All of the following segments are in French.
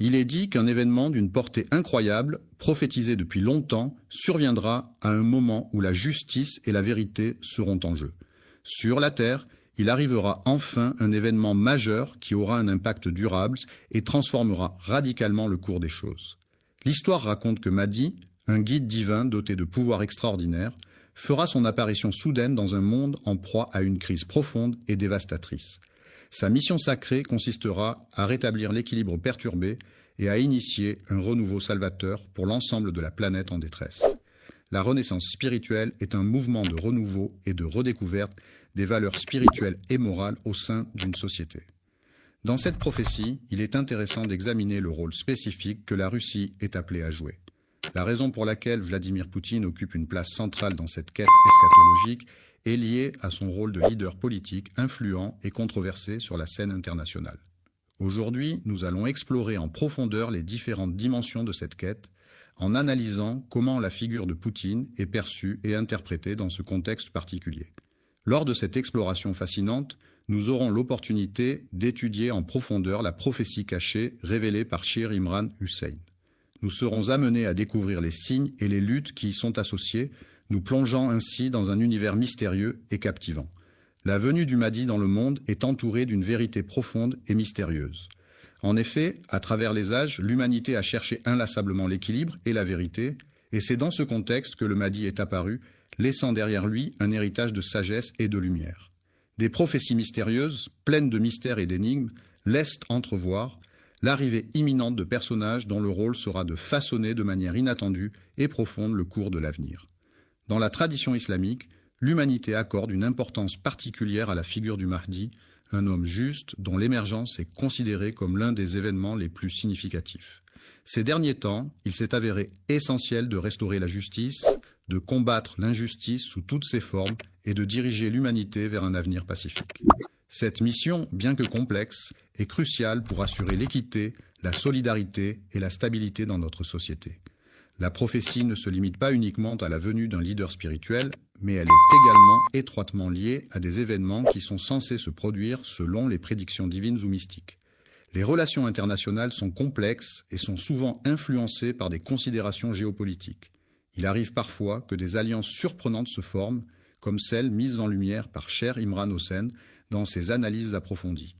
Il est dit qu'un événement d'une portée incroyable, prophétisé depuis longtemps, surviendra à un moment où la justice et la vérité seront en jeu. Sur la terre, il arrivera enfin un événement majeur qui aura un impact durable et transformera radicalement le cours des choses. L'histoire raconte que Mahdi, un guide divin doté de pouvoirs extraordinaires, fera son apparition soudaine dans un monde en proie à une crise profonde et dévastatrice. Sa mission sacrée consistera à rétablir l'équilibre perturbé et à initier un renouveau salvateur pour l'ensemble de la planète en détresse. La renaissance spirituelle est un mouvement de renouveau et de redécouverte des valeurs spirituelles et morales au sein d'une société. Dans cette prophétie, il est intéressant d'examiner le rôle spécifique que la Russie est appelée à jouer. La raison pour laquelle Vladimir Poutine occupe une place centrale dans cette quête eschatologique est liée à son rôle de leader politique influent et controversé sur la scène internationale. Aujourd'hui, nous allons explorer en profondeur les différentes dimensions de cette quête, en analysant comment la figure de Poutine est perçue et interprétée dans ce contexte particulier. Lors de cette exploration fascinante, nous aurons l'opportunité d'étudier en profondeur la prophétie cachée révélée par Shir Imran Hussein. Nous serons amenés à découvrir les signes et les luttes qui y sont associés, nous plongeant ainsi dans un univers mystérieux et captivant. La venue du Mahdi dans le monde est entourée d'une vérité profonde et mystérieuse. En effet, à travers les âges, l'humanité a cherché inlassablement l'équilibre et la vérité, et c'est dans ce contexte que le Mahdi est apparu, laissant derrière lui un héritage de sagesse et de lumière. Des prophéties mystérieuses, pleines de mystères et d'énigmes, laissent entrevoir l'arrivée imminente de personnages dont le rôle sera de façonner de manière inattendue et profonde le cours de l'avenir. Dans la tradition islamique, l'humanité accorde une importance particulière à la figure du Mahdi, un homme juste dont l'émergence est considérée comme l'un des événements les plus significatifs. Ces derniers temps, il s'est avéré essentiel de restaurer la justice, de combattre l'injustice sous toutes ses formes et de diriger l'humanité vers un avenir pacifique. Cette mission, bien que complexe, est cruciale pour assurer l'équité, la solidarité et la stabilité dans notre société. La prophétie ne se limite pas uniquement à la venue d'un leader spirituel, mais elle est également étroitement liée à des événements qui sont censés se produire selon les prédictions divines ou mystiques. Les relations internationales sont complexes et sont souvent influencées par des considérations géopolitiques. Il arrive parfois que des alliances surprenantes se forment, comme celles mises en lumière par Shir Imran Hussein dans ses analyses approfondies.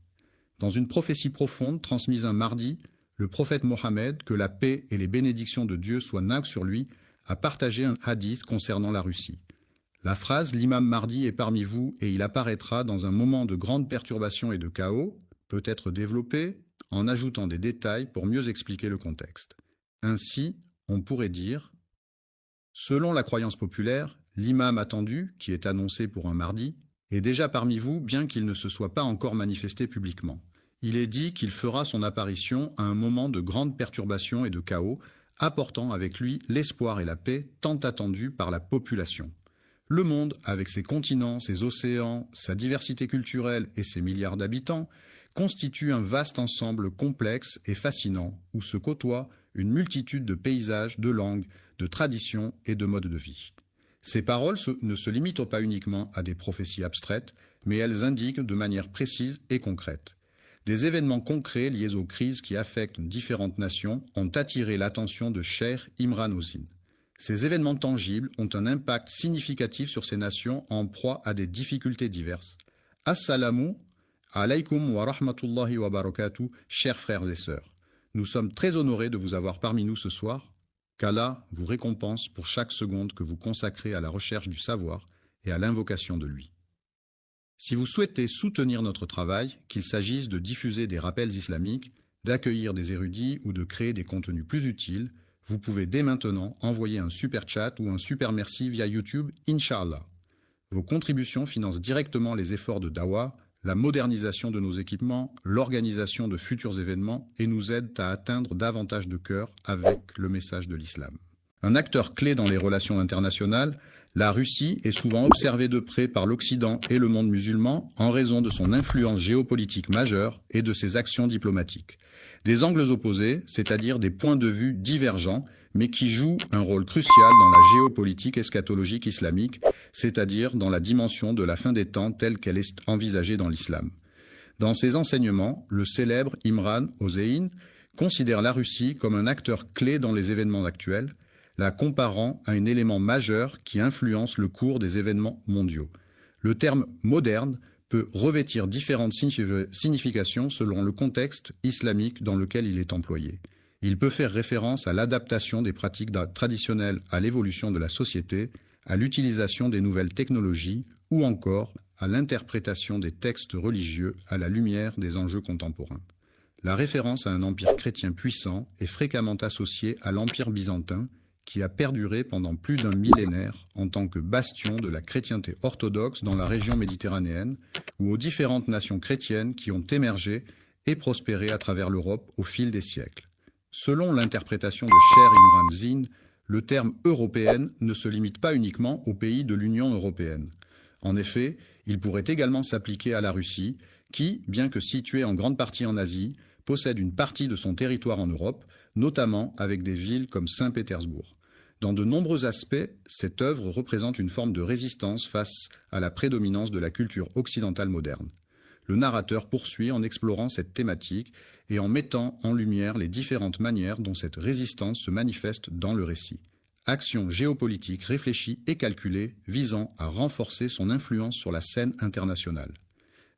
Dans une prophétie profonde transmise un mardi, le prophète Mohammed, que la paix et les bénédictions de Dieu soient nagres sur lui, a partagé un hadith concernant la Russie. La phrase « L'imam Mahdi est parmi vous et il apparaîtra dans un moment de grande perturbation et de chaos » peut être développée en ajoutant des détails pour mieux expliquer le contexte. Ainsi, on pourrait dire « Selon la croyance populaire, l'imam attendu, qui est annoncé pour un mardi, est déjà parmi vous bien qu'il ne se soit pas encore manifesté publiquement. Il est dit qu'il fera son apparition à un moment de grande perturbation et de chaos, apportant avec lui l'espoir et la paix tant attendus par la population. Le monde, avec ses continents, ses océans, sa diversité culturelle et ses milliards d'habitants, constitue un vaste ensemble complexe et fascinant où se côtoient une multitude de paysages, de langues, de traditions et de modes de vie. Ces paroles ne se limitent pas uniquement à des prophéties abstraites, mais elles indiquent de manière précise et concrète. Des événements concrets liés aux crises qui affectent différentes nations ont attiré l'attention de Shir Imran Hussein. Ces événements tangibles ont un impact significatif sur ces nations en proie à des difficultés diverses. Assalamu alaykum wa rahmatullahi wa barakatuh, chers frères et sœurs. Nous sommes très honorés de vous avoir parmi nous ce soir. Qu'Allah vous récompense pour chaque seconde que vous consacrez à la recherche du savoir et à l'invocation de lui. Si vous souhaitez soutenir notre travail, qu'il s'agisse de diffuser des rappels islamiques, d'accueillir des érudits ou de créer des contenus plus utiles, vous pouvez dès maintenant envoyer un super chat ou un super merci via YouTube, Inch'Allah. Vos contributions financent directement les efforts de Dawa, la modernisation de nos équipements, l'organisation de futurs événements et nous aident à atteindre davantage de cœurs avec le message de l'islam. Un acteur clé dans les relations internationales, la Russie est souvent observée de près par l'Occident et le monde musulman en raison de son influence géopolitique majeure et de ses actions diplomatiques. Des angles opposés, c'est-à-dire des points de vue divergents, mais qui jouent un rôle crucial dans la géopolitique eschatologique islamique, c'est-à-dire dans la dimension de la fin des temps telle qu'elle est envisagée dans l'islam. Dans ses enseignements, le célèbre Imran Hussein considère la Russie comme un acteur clé dans les événements actuels, la comparant à un élément majeur qui influence le cours des événements mondiaux. Le terme « moderne » peut revêtir différentes significations selon le contexte islamique dans lequel il est employé. Il peut faire référence à l'adaptation des pratiques traditionnelles à l'évolution de la société, à l'utilisation des nouvelles technologies ou encore à l'interprétation des textes religieux à la lumière des enjeux contemporains. La référence à un empire chrétien puissant est fréquemment associée à l'empire byzantin, qui a perduré pendant plus d'un millénaire en tant que bastion de la chrétienté orthodoxe dans la région méditerranéenne, ou aux différentes nations chrétiennes qui ont émergé et prospéré à travers l'Europe au fil des siècles. Selon l'interprétation de Cheikh Imran Zine, le terme « européenne » ne se limite pas uniquement aux pays de l'Union européenne. En effet, il pourrait également s'appliquer à la Russie, qui, bien que située en grande partie en Asie, possède une partie de son territoire en Europe, notamment avec des villes comme Saint-Pétersbourg. Dans de nombreux aspects, cette œuvre représente une forme de résistance face à la prédominance de la culture occidentale moderne. Le narrateur poursuit en explorant cette thématique et en mettant en lumière les différentes manières dont cette résistance se manifeste dans le récit. Action géopolitique réfléchie et calculée visant à renforcer son influence sur la scène internationale.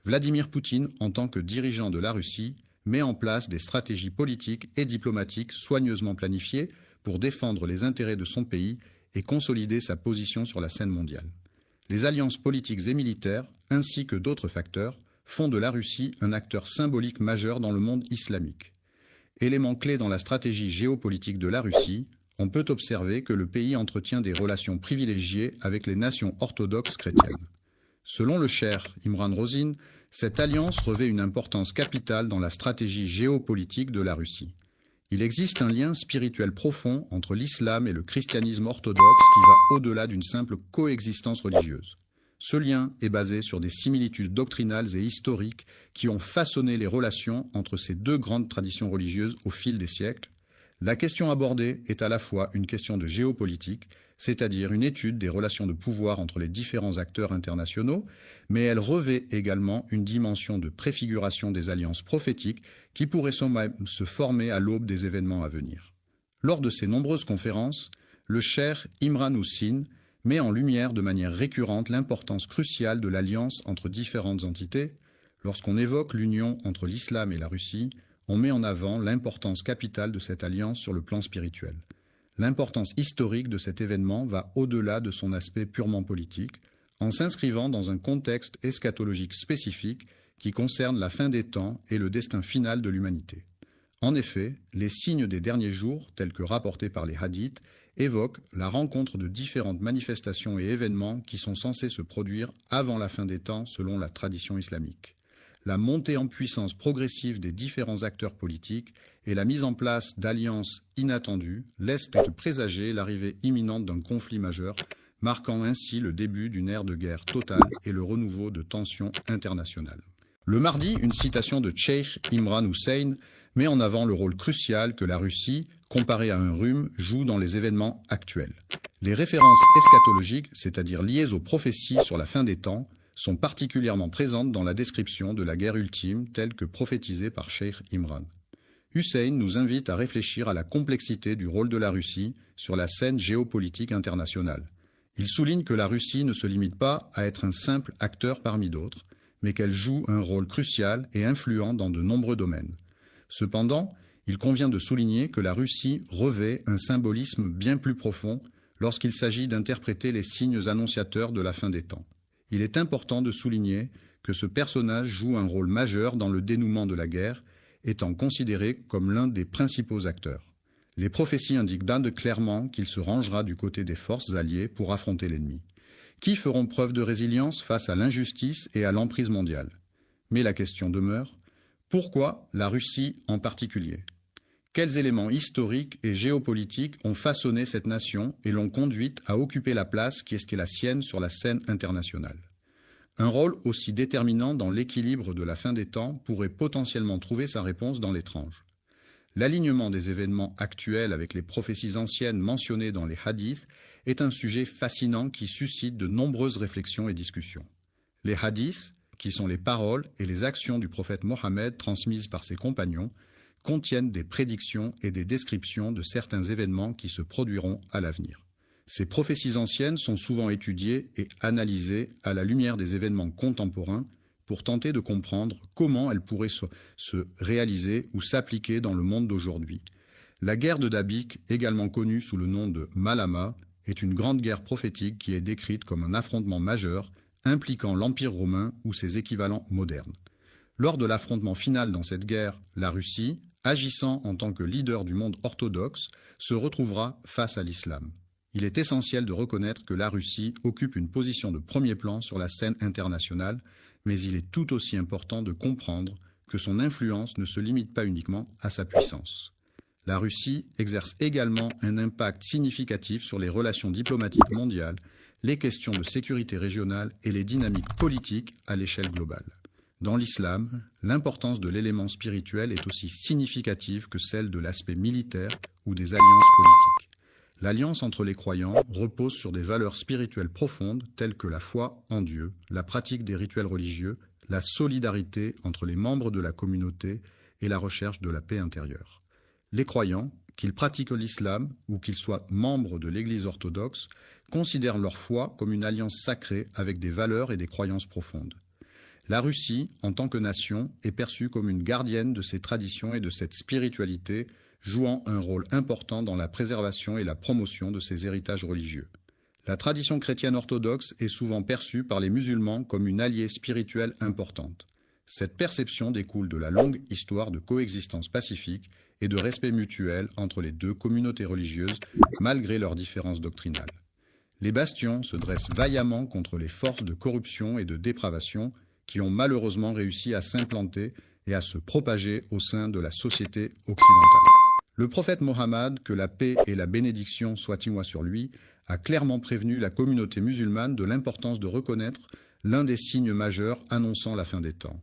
Vladimir Poutine, en tant que dirigeant de la Russie, met en place des stratégies politiques et diplomatiques soigneusement planifiées pour défendre les intérêts de son pays et consolider sa position sur la scène mondiale. Les alliances politiques et militaires, ainsi que d'autres facteurs, font de la Russie un acteur symbolique majeur dans le monde islamique. Élément clé dans la stratégie géopolitique de la Russie, on peut observer que le pays entretient des relations privilégiées avec les nations orthodoxes chrétiennes. Selon le cheikh Imran Rozin, cette alliance revêt une importance capitale dans la stratégie géopolitique de la Russie. Il existe un lien spirituel profond entre l'islam et le christianisme orthodoxe qui va au-delà d'une simple coexistence religieuse. Ce lien est basé sur des similitudes doctrinales et historiques qui ont façonné les relations entre ces deux grandes traditions religieuses au fil des siècles. La question abordée est à la fois une question de géopolitique, c'est-à-dire une étude des relations de pouvoir entre les différents acteurs internationaux, mais elle revêt également une dimension de préfiguration des alliances prophétiques qui pourraient se former à l'aube des événements à venir. Lors de ses nombreuses conférences, le cheikh Imran Hussein met en lumière de manière récurrente l'importance cruciale de l'alliance entre différentes entités. Lorsqu'on évoque l'union entre l'islam et la Russie, on met en avant l'importance capitale de cette alliance sur le plan spirituel. L'importance historique de cet événement va au-delà de son aspect purement politique, en s'inscrivant dans un contexte eschatologique spécifique qui concerne la fin des temps et le destin final de l'humanité. En effet, les signes des derniers jours, tels que rapportés par les hadiths, évoquent la rencontre de différentes manifestations et événements qui sont censés se produire avant la fin des temps selon la tradition islamique. La montée en puissance progressive des différents acteurs politiques et la mise en place d'alliances inattendues laissent présager l'arrivée imminente d'un conflit majeur, marquant ainsi le début d'une ère de guerre totale et le renouveau de tensions internationales. Le mardi, une citation de Cheikh Imran Hussein met en avant le rôle crucial que la Russie, comparée à un rhume, joue dans les événements actuels. Les références eschatologiques, c'est-à-dire liées aux prophéties sur la fin des temps, sont particulièrement présentes dans la description de la guerre ultime telle que prophétisée par Cheikh Imran. Hussein nous invite à réfléchir à la complexité du rôle de la Russie sur la scène géopolitique internationale. Il souligne que la Russie ne se limite pas à être un simple acteur parmi d'autres, mais qu'elle joue un rôle crucial et influent dans de nombreux domaines. Cependant, il convient de souligner que la Russie revêt un symbolisme bien plus profond lorsqu'il s'agit d'interpréter les signes annonciateurs de la fin des temps. Il est important de souligner que ce personnage joue un rôle majeur dans le dénouement de la guerre, étant considéré comme l'un des principaux acteurs. Les prophéties indiquent d'Inde clairement qu'il se rangera du côté des forces alliées pour affronter l'ennemi, qui feront preuve de résilience face à l'injustice et à l'emprise mondiale. Mais la question demeure, pourquoi la Russie en particulier ? Quels éléments historiques et géopolitiques ont façonné cette nation et l'ont conduite à occuper la place qui est la sienne sur la scène internationale ? Un rôle aussi déterminant dans l'équilibre de la fin des temps pourrait potentiellement trouver sa réponse dans l'étrange. L'alignement des événements actuels avec les prophéties anciennes mentionnées dans les hadiths est un sujet fascinant qui suscite de nombreuses réflexions et discussions. Les hadiths, qui sont les paroles et les actions du prophète Mohammed transmises par ses compagnons, contiennent des prédictions et des descriptions de certains événements qui se produiront à l'avenir. Ces prophéties anciennes sont souvent étudiées et analysées à la lumière des événements contemporains pour tenter de comprendre comment elles pourraient se réaliser ou s'appliquer dans le monde d'aujourd'hui. La guerre de Dabiq, également connue sous le nom de Malama, est une grande guerre prophétique qui est décrite comme un affrontement majeur impliquant l'Empire romain ou ses équivalents modernes. Lors de l'affrontement final dans cette guerre, la Russie, agissant en tant que leader du monde orthodoxe, se retrouvera face à l'islam. Il est essentiel de reconnaître que la Russie occupe une position de premier plan sur la scène internationale, mais il est tout aussi important de comprendre que son influence ne se limite pas uniquement à sa puissance. La Russie exerce également un impact significatif sur les relations diplomatiques mondiales, les questions de sécurité régionale et les dynamiques politiques à l'échelle globale. Dans l'islam, l'importance de l'élément spirituel est aussi significative que celle de l'aspect militaire ou des alliances politiques. L'alliance entre les croyants repose sur des valeurs spirituelles profondes telles que la foi en Dieu, la pratique des rituels religieux, la solidarité entre les membres de la communauté et la recherche de la paix intérieure. Les croyants, qu'ils pratiquent l'islam ou qu'ils soient membres de l'Église orthodoxe, considèrent leur foi comme une alliance sacrée avec des valeurs et des croyances profondes. La Russie, en tant que nation, est perçue comme une gardienne de ces traditions et de cette spiritualité, jouant un rôle important dans la préservation et la promotion de ces héritages religieux. La tradition chrétienne orthodoxe est souvent perçue par les musulmans comme une alliée spirituelle importante. Cette perception découle de la longue histoire de coexistence pacifique et de respect mutuel entre les deux communautés religieuses, malgré leurs différences doctrinales. Les bastions se dressent vaillamment contre les forces de corruption et de dépravation qui ont malheureusement réussi à s'implanter et à se propager au sein de la société occidentale. Le prophète Mohammed, que la paix et la bénédiction soient immois sur lui, a clairement prévenu la communauté musulmane de l'importance de reconnaître l'un des signes majeurs annonçant la fin des temps.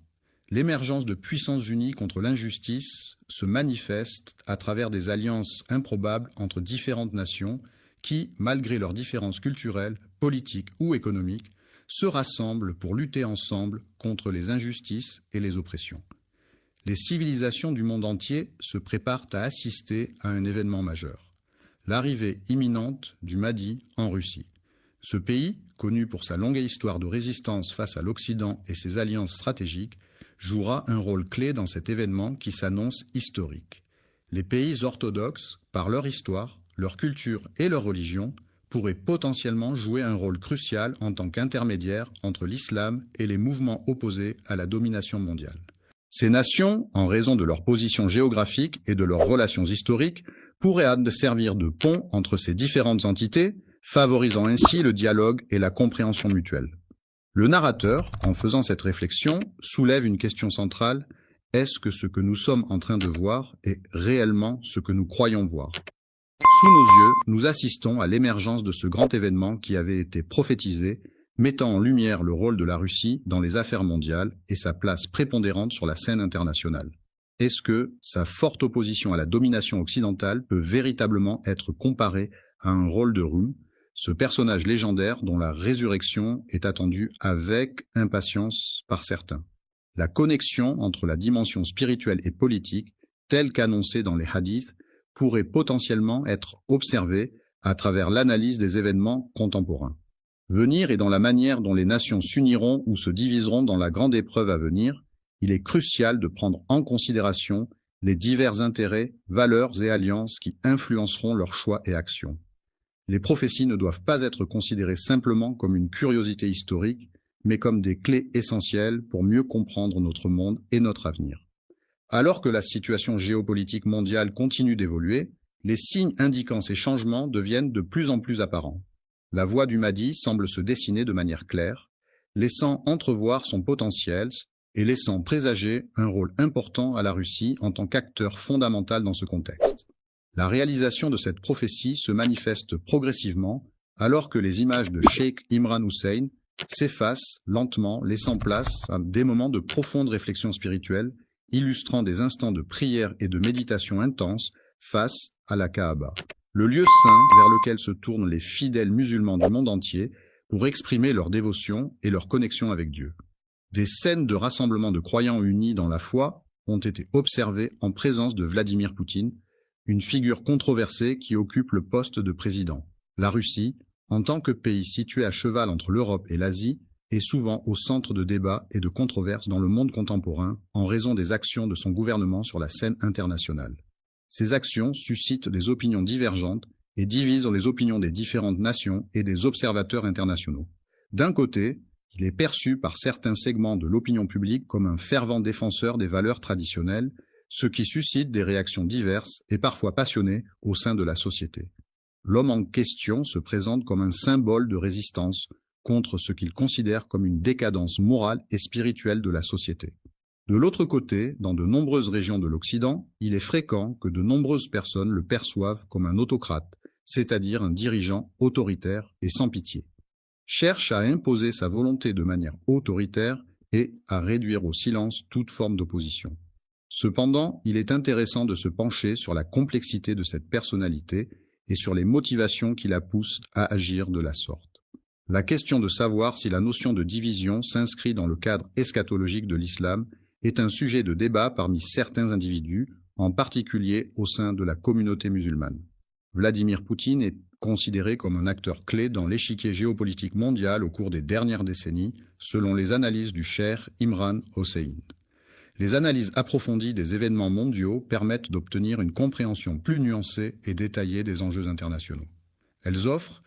L'émergence de puissances unies contre l'injustice se manifeste à travers des alliances improbables entre différentes nations qui, malgré leurs différences culturelles, politiques ou économiques, se rassemblent pour lutter ensemble contre les injustices et les oppressions. Les civilisations du monde entier se préparent à assister à un événement majeur, l'arrivée imminente du Mahdi en Russie. Ce pays, connu pour sa longue histoire de résistance face à l'Occident et ses alliances stratégiques, jouera un rôle clé dans cet événement qui s'annonce historique. Les pays orthodoxes, par leur histoire, leur culture et leur religion, pourraient potentiellement jouer un rôle crucial en tant qu'intermédiaire entre l'islam et les mouvements opposés à la domination mondiale. Ces nations, en raison de leur position géographique et de leurs relations historiques, pourraient servir de pont entre ces différentes entités, favorisant ainsi le dialogue et la compréhension mutuelle. Le narrateur, en faisant cette réflexion, soulève une question centrale: est-ce que ce que nous sommes en train de voir est réellement ce que nous croyons voir ? Sous nos yeux, nous assistons à l'émergence de ce grand événement qui avait été prophétisé, mettant en lumière le rôle de la Russie dans les affaires mondiales et sa place prépondérante sur la scène internationale. Est-ce que sa forte opposition à la domination occidentale peut véritablement être comparée à un rôle de Rum, ce personnage légendaire dont la résurrection est attendue avec impatience par certains? La connexion entre la dimension spirituelle et politique, telle qu'annoncée dans les hadiths, pourrait potentiellement être observée à travers l'analyse des événements contemporains. Venir et dans la manière dont les nations s'uniront ou se diviseront dans la grande épreuve à venir, il est crucial de prendre en considération les divers intérêts, valeurs et alliances qui influenceront leurs choix et actions. Les prophéties ne doivent pas être considérées simplement comme une curiosité historique, mais comme des clés essentielles pour mieux comprendre notre monde et notre avenir. Alors que la situation géopolitique mondiale continue d'évoluer, les signes indiquant ces changements deviennent de plus en plus apparents. La voie du Mahdi semble se dessiner de manière claire, laissant entrevoir son potentiel et laissant présager un rôle important à la Russie en tant qu'acteur fondamental dans ce contexte. La réalisation de cette prophétie se manifeste progressivement alors que les images de Cheikh Imran Hussein s'effacent lentement, laissant place à des moments de profonde réflexion spirituelle, illustrant des instants de prière et de méditation intense face à la Kaaba, le lieu saint vers lequel se tournent les fidèles musulmans du monde entier pour exprimer leur dévotion et leur connexion avec Dieu. Des scènes de rassemblement de croyants unis dans la foi ont été observés en présence de Vladimir Poutine, une figure controversée qui occupe le poste de président. La Russie, en tant que pays situé à cheval entre l'Europe et l'Asie, est souvent au centre de débats et de controverses dans le monde contemporain en raison des actions de son gouvernement sur la scène internationale. Ces actions suscitent des opinions divergentes et divisent les opinions des différentes nations et des observateurs internationaux. D'un côté, il est perçu par certains segments de l'opinion publique comme un fervent défenseur des valeurs traditionnelles, ce qui suscite des réactions diverses et parfois passionnées au sein de la société. L'homme en question se présente comme un symbole de résistance contre ce qu'il considère comme une décadence morale et spirituelle de la société. De l'autre côté, dans de nombreuses régions de l'Occident, il est fréquent que de nombreuses personnes le perçoivent comme un autocrate, c'est-à-dire un dirigeant autoritaire et sans pitié. Cherche à imposer sa volonté de manière autoritaire et à réduire au silence toute forme d'opposition. Cependant, il est intéressant de se pencher sur la complexité de cette personnalité et sur les motivations qui la poussent à agir de la sorte. La question de savoir si la notion de division s'inscrit dans le cadre eschatologique de l'islam est un sujet de débat parmi certains individus, en particulier au sein de la communauté musulmane. Vladimir Poutine est considéré comme un acteur clé dans l'échiquier géopolitique mondial au cours des dernières décennies, selon les analyses du cheikh Imran Hossein. Les analyses approfondies des événements mondiaux permettent d'obtenir une compréhension plus nuancée et détaillée des enjeux internationaux. Elles offrent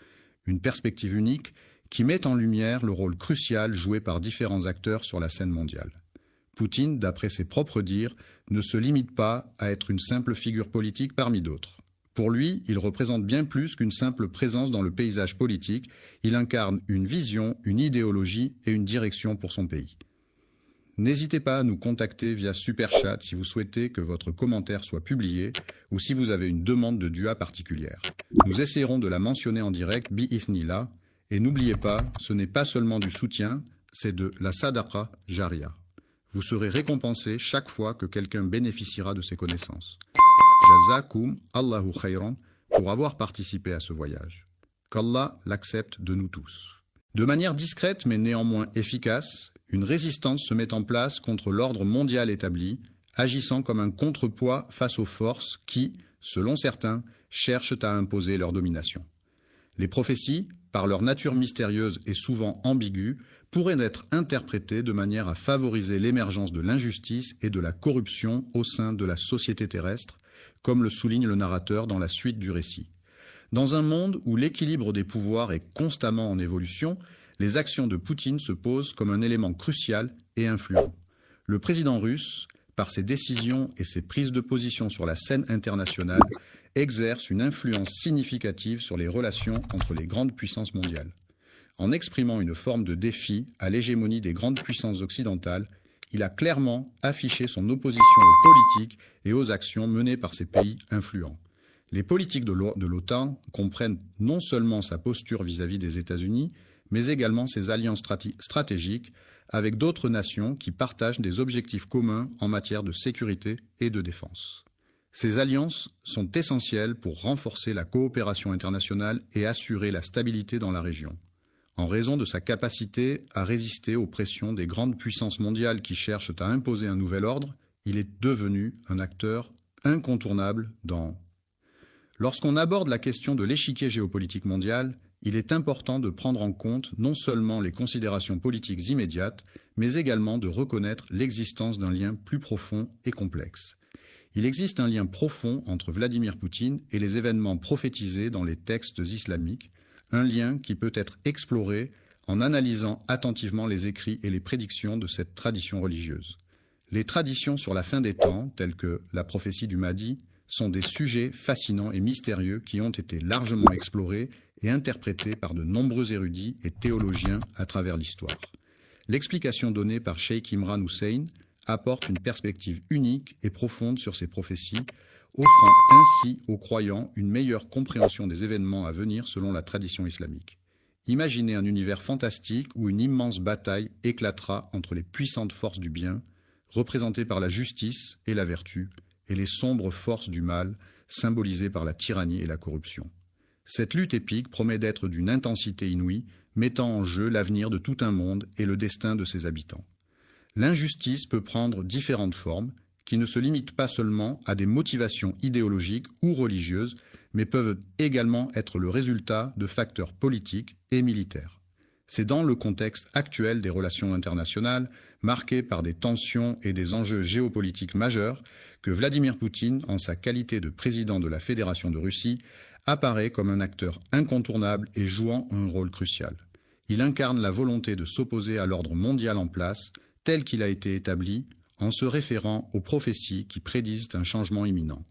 une perspective unique qui met en lumière le rôle crucial joué par différents acteurs sur la scène mondiale. Poutine, d'après ses propres dires, ne se limite pas à être une simple figure politique parmi d'autres. Pour lui, il représente bien plus qu'une simple présence dans le paysage politique, il incarne une vision, une idéologie et une direction pour son pays. N'hésitez pas à nous contacter via Superchat si vous souhaitez que votre commentaire soit publié ou si vous avez une demande de dua particulière. Nous essaierons de la mentionner en direct bi-ithnillah et n'oubliez pas, ce n'est pas seulement du soutien, c'est de la sadaqa jaria. Vous serez récompensé chaque fois que quelqu'un bénéficiera de ces connaissances. Jazakum Allahu khayran pour avoir participé à ce voyage. Qu'Allah l'accepte de nous tous. De manière discrète mais néanmoins efficace, une résistance se met en place contre l'ordre mondial établi, agissant comme un contrepoids face aux forces qui, selon certains, cherchent à imposer leur domination. Les prophéties, par leur nature mystérieuse et souvent ambiguë, pourraient être interprétées de manière à favoriser l'émergence de l'injustice et de la corruption au sein de la société terrestre, comme le souligne le narrateur dans la suite du récit. Dans un monde où l'équilibre des pouvoirs est constamment en évolution, les actions de Poutine se posent comme un élément crucial et influent. Le président russe, par ses décisions et ses prises de position sur la scène internationale, exerce une influence significative sur les relations entre les grandes puissances mondiales. En exprimant une forme de défi à l'hégémonie des grandes puissances occidentales, il a clairement affiché son opposition aux politiques et aux actions menées par ces pays influents. Les politiques de l'OTAN comprennent non seulement sa posture vis-à-vis des États-Unis, mais également ses alliances stratégiques avec d'autres nations qui partagent des objectifs communs en matière de sécurité et de défense. Ces alliances sont essentielles pour renforcer la coopération internationale et assurer la stabilité dans la région. En raison de sa capacité à résister aux pressions des grandes puissances mondiales qui cherchent à imposer un nouvel ordre, il est devenu un acteur incontournable dans... Lorsqu'on aborde la question de l'échiquier géopolitique mondial, il est important de prendre en compte non seulement les considérations politiques immédiates, mais également de reconnaître l'existence d'un lien plus profond et complexe. Il existe un lien profond entre Vladimir Poutine et les événements prophétisés dans les textes islamiques, un lien qui peut être exploré en analysant attentivement les écrits et les prédictions de cette tradition religieuse. Les traditions sur la fin des temps, telles que la prophétie du Mahdi, sont des sujets fascinants et mystérieux qui ont été largement explorés et interprétés par de nombreux érudits et théologiens à travers l'histoire. L'explication donnée par Cheikh Imran Hossein apporte une perspective unique et profonde sur ces prophéties, offrant ainsi aux croyants une meilleure compréhension des événements à venir selon la tradition islamique. Imaginez un univers fantastique où une immense bataille éclatera entre les puissantes forces du bien, représentées par la justice et la vertu, et les sombres forces du mal, symbolisées par la tyrannie et la corruption. Cette lutte épique promet d'être d'une intensité inouïe, mettant en jeu l'avenir de tout un monde et le destin de ses habitants. L'injustice peut prendre différentes formes, qui ne se limitent pas seulement à des motivations idéologiques ou religieuses, mais peuvent également être le résultat de facteurs politiques et militaires. C'est dans le contexte actuel des relations internationales, marqué par des tensions et des enjeux géopolitiques majeurs, que Vladimir Poutine, en sa qualité de président de la Fédération de Russie, apparaît comme un acteur incontournable et jouant un rôle crucial. Il incarne la volonté de s'opposer à l'ordre mondial en place, tel qu'il a été établi, en se référant aux prophéties qui prédisent un changement imminent.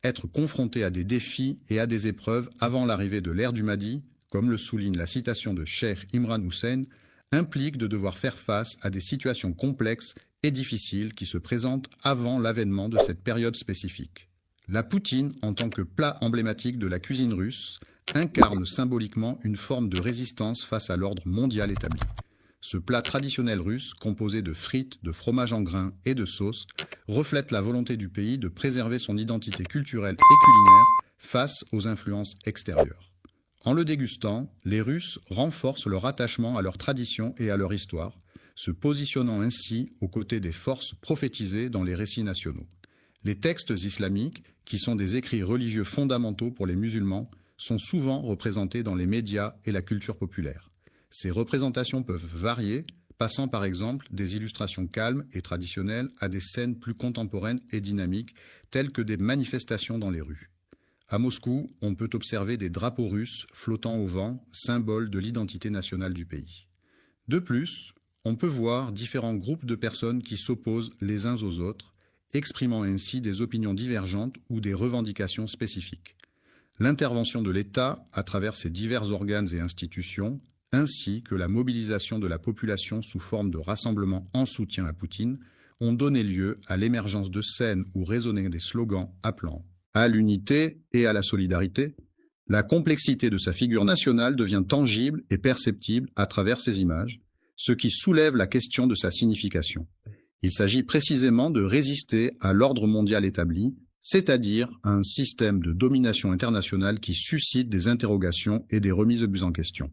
Être confronté à des défis et à des épreuves avant l'arrivée de l'ère du Mahdi, comme le souligne la citation de Cheikh Imran Hussein, implique de devoir faire face à des situations complexes et difficiles qui se présentent avant l'avènement de cette période spécifique. La poutine, en tant que plat emblématique de la cuisine russe, incarne symboliquement une forme de résistance face à l'ordre mondial établi. Ce plat traditionnel russe, composé de frites, de fromage en grains et de sauce, reflète la volonté du pays de préserver son identité culturelle et culinaire face aux influences extérieures. En le dégustant, les Russes renforcent leur attachement à leur tradition et à leur histoire, se positionnant ainsi aux côtés des forces prophétisées dans les récits nationaux. Les textes islamiques, qui sont des écrits religieux fondamentaux pour les musulmans, sont souvent représentés dans les médias et la culture populaire. Ces représentations peuvent varier, passant par exemple des illustrations calmes et traditionnelles à des scènes plus contemporaines et dynamiques, telles que des manifestations dans les rues. À Moscou, on peut observer des drapeaux russes flottant au vent, symbole de l'identité nationale du pays. De plus, on peut voir différents groupes de personnes qui s'opposent les uns aux autres, exprimant ainsi des opinions divergentes ou des revendications spécifiques. L'intervention de l'État, à travers ses divers organes et institutions, ainsi que la mobilisation de la population sous forme de rassemblements en soutien à Poutine, ont donné lieu à l'émergence de scènes où résonnaient des slogans appelant à l'unité et à la solidarité. La complexité de sa figure nationale devient tangible et perceptible à travers ces images, ce qui soulève la question de sa signification. Il s'agit précisément de résister à l'ordre mondial établi, c'est-à-dire à un système de domination internationale qui suscite des interrogations et des remises en question.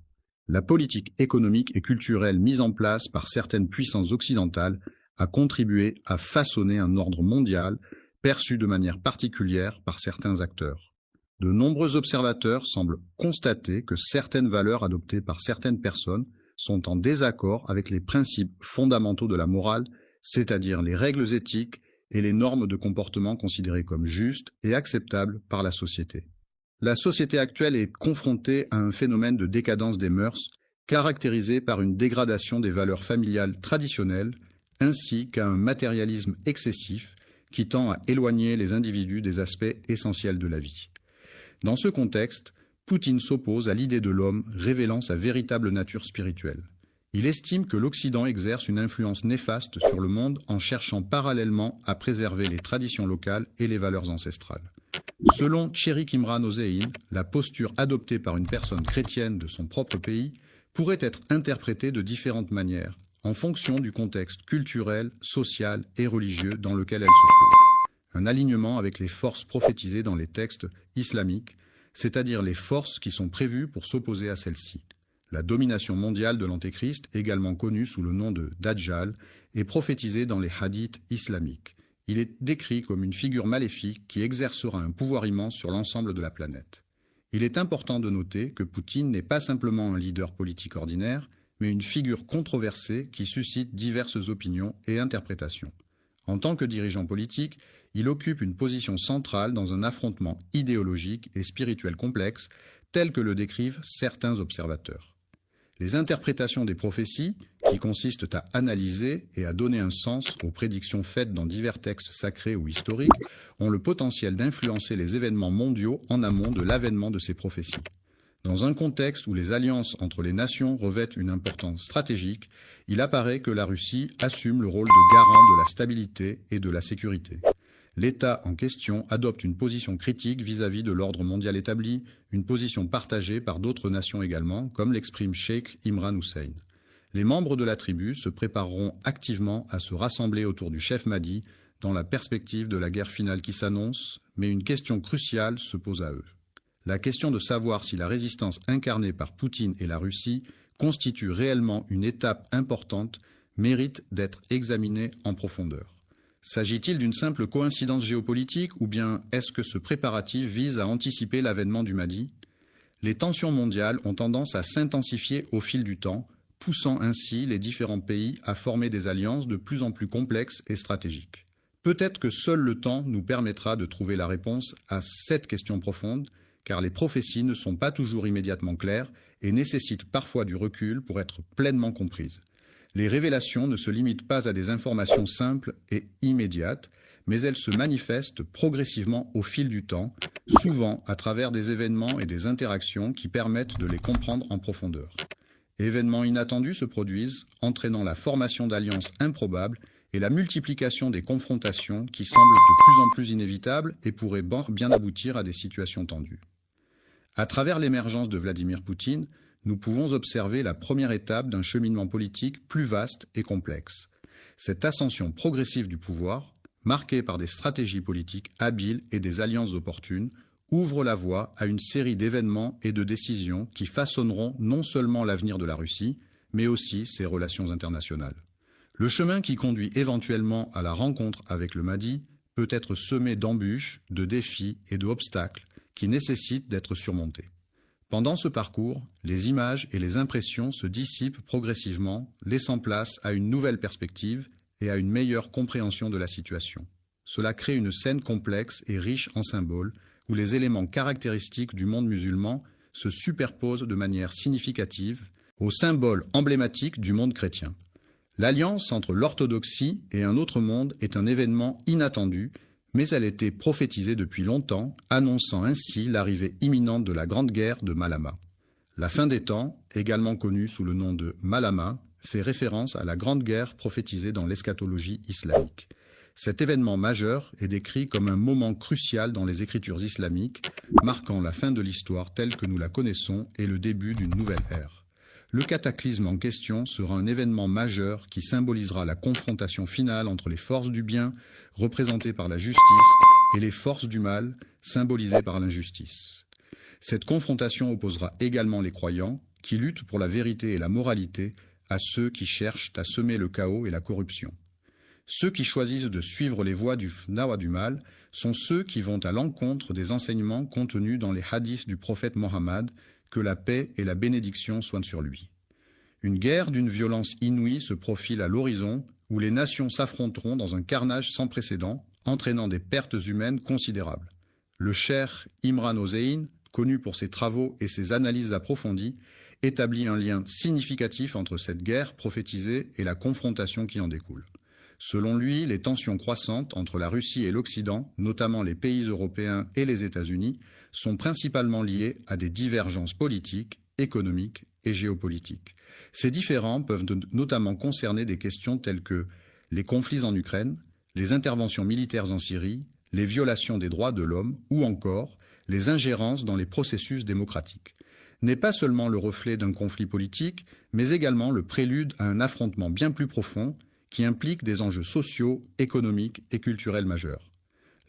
La politique économique et culturelle mise en place par certaines puissances occidentales a contribué à façonner un ordre mondial perçu de manière particulière par certains acteurs. De nombreux observateurs semblent constater que certaines valeurs adoptées par certaines personnes sont en désaccord avec les principes fondamentaux de la morale, c'est-à-dire les règles éthiques et les normes de comportement considérées comme justes et acceptables par la société. La société actuelle est confrontée à un phénomène de décadence des mœurs, caractérisé par une dégradation des valeurs familiales traditionnelles, ainsi qu'à un matérialisme excessif qui tend à éloigner les individus des aspects essentiels de la vie. Dans ce contexte, Poutine s'oppose à l'idée de l'homme révélant sa véritable nature spirituelle. Il estime que l'Occident exerce une influence néfaste sur le monde en cherchant parallèlement à préserver les traditions locales et les valeurs ancestrales. Selon Cheikh Imran Hussein, la posture adoptée par une personne chrétienne de son propre pays pourrait être interprétée de différentes manières, en fonction du contexte culturel, social et religieux dans lequel elle se trouve. Un alignement avec les forces prophétisées dans les textes islamiques, c'est-à-dire les forces qui sont prévues pour s'opposer à celles-ci. La domination mondiale de l'Antéchrist, également connue sous le nom de Dajjal, est prophétisée dans les hadiths islamiques. Il est décrit comme une figure maléfique qui exercera un pouvoir immense sur l'ensemble de la planète. Il est important de noter que Poutine n'est pas simplement un leader politique ordinaire, mais une figure controversée qui suscite diverses opinions et interprétations. En tant que dirigeant politique, il occupe une position centrale dans un affrontement idéologique et spirituel complexe, tel que le décrivent certains observateurs. Les interprétations des prophéties, qui consistent à analyser et à donner un sens aux prédictions faites dans divers textes sacrés ou historiques, ont le potentiel d'influencer les événements mondiaux en amont de l'avènement de ces prophéties. Dans un contexte où les alliances entre les nations revêtent une importance stratégique, il apparaît que la Russie assume le rôle de garant de la stabilité et de la sécurité. L'État en question adopte une position critique vis-à-vis de l'ordre mondial établi, une position partagée par d'autres nations également, comme l'exprime Cheikh Imran Hussein. Les membres de la tribu se prépareront activement à se rassembler autour du chef Mahdi dans la perspective de la guerre finale qui s'annonce, mais une question cruciale se pose à eux. La question de savoir si la résistance incarnée par Poutine et la Russie constitue réellement une étape importante mérite d'être examinée en profondeur. S'agit-il d'une simple coïncidence géopolitique ou bien est-ce que ce préparatif vise à anticiper l'avènement du Mahdi? Les tensions mondiales ont tendance à s'intensifier au fil du temps, poussant ainsi les différents pays à former des alliances de plus en plus complexes et stratégiques. Peut-être que seul le temps nous permettra de trouver la réponse à cette question profonde, car les prophéties ne sont pas toujours immédiatement claires et nécessitent parfois du recul pour être pleinement comprises. Les révélations ne se limitent pas à des informations simples et immédiates, mais elles se manifestent progressivement au fil du temps, souvent à travers des événements et des interactions qui permettent de les comprendre en profondeur. Événements inattendus se produisent, entraînant la formation d'alliances improbables et la multiplication des confrontations qui semblent de plus en plus inévitables et pourraient bien aboutir à des situations tendues. À travers l'émergence de Vladimir Poutine, nous pouvons observer la première étape d'un cheminement politique plus vaste et complexe. Cette ascension progressive du pouvoir, marquée par des stratégies politiques habiles et des alliances opportunes, ouvre la voie à une série d'événements et de décisions qui façonneront non seulement l'avenir de la Russie, mais aussi ses relations internationales. Le chemin qui conduit éventuellement à la rencontre avec le Mahdi peut être semé d'embûches, de défis et d'obstacles qui nécessitent d'être surmontés. Pendant ce parcours, les images et les impressions se dissipent progressivement, laissant place à une nouvelle perspective et à une meilleure compréhension de la situation. Cela crée une scène complexe et riche en symboles, où les éléments caractéristiques du monde musulman se superposent de manière significative aux symboles emblématiques du monde chrétien. L'alliance entre l'orthodoxie et un autre monde est un événement inattendu, mais elle était prophétisée depuis longtemps, annonçant ainsi l'arrivée imminente de la Grande Guerre de Malama. La fin des temps, également connue sous le nom de Malama, fait référence à la Grande Guerre prophétisée dans l'eschatologie islamique. Cet événement majeur est décrit comme un moment crucial dans les écritures islamiques, marquant la fin de l'histoire telle que nous la connaissons et le début d'une nouvelle ère. Le cataclysme en question sera un événement majeur qui symbolisera la confrontation finale entre les forces du bien, représentées par la justice, et les forces du mal, symbolisées par l'injustice. Cette confrontation opposera également les croyants, qui luttent pour la vérité et la moralité, à ceux qui cherchent à semer le chaos et la corruption. Ceux qui choisissent de suivre les voies du fna du mal sont ceux qui vont à l'encontre des enseignements contenus dans les hadiths du prophète Mohammed, que la paix et la bénédiction soient sur lui. Une guerre d'une violence inouïe se profile à l'horizon, où les nations s'affronteront dans un carnage sans précédent, entraînant des pertes humaines considérables. Le cheikh Imran Hossein, connu pour ses travaux et ses analyses approfondies, établit un lien significatif entre cette guerre prophétisée et la confrontation qui en découle. Selon lui, les tensions croissantes entre la Russie et l'Occident, notamment les pays européens et les États-Unis, sont principalement liées à des divergences politiques, économiques et géopolitiques. Ces différends peuvent notamment concerner des questions telles que les conflits en Ukraine, les interventions militaires en Syrie, les violations des droits de l'homme ou encore les ingérences dans les processus démocratiques. N'est pas seulement le reflet d'un conflit politique, mais également le prélude à un affrontement bien plus profond qui implique des enjeux sociaux, économiques et culturels majeurs.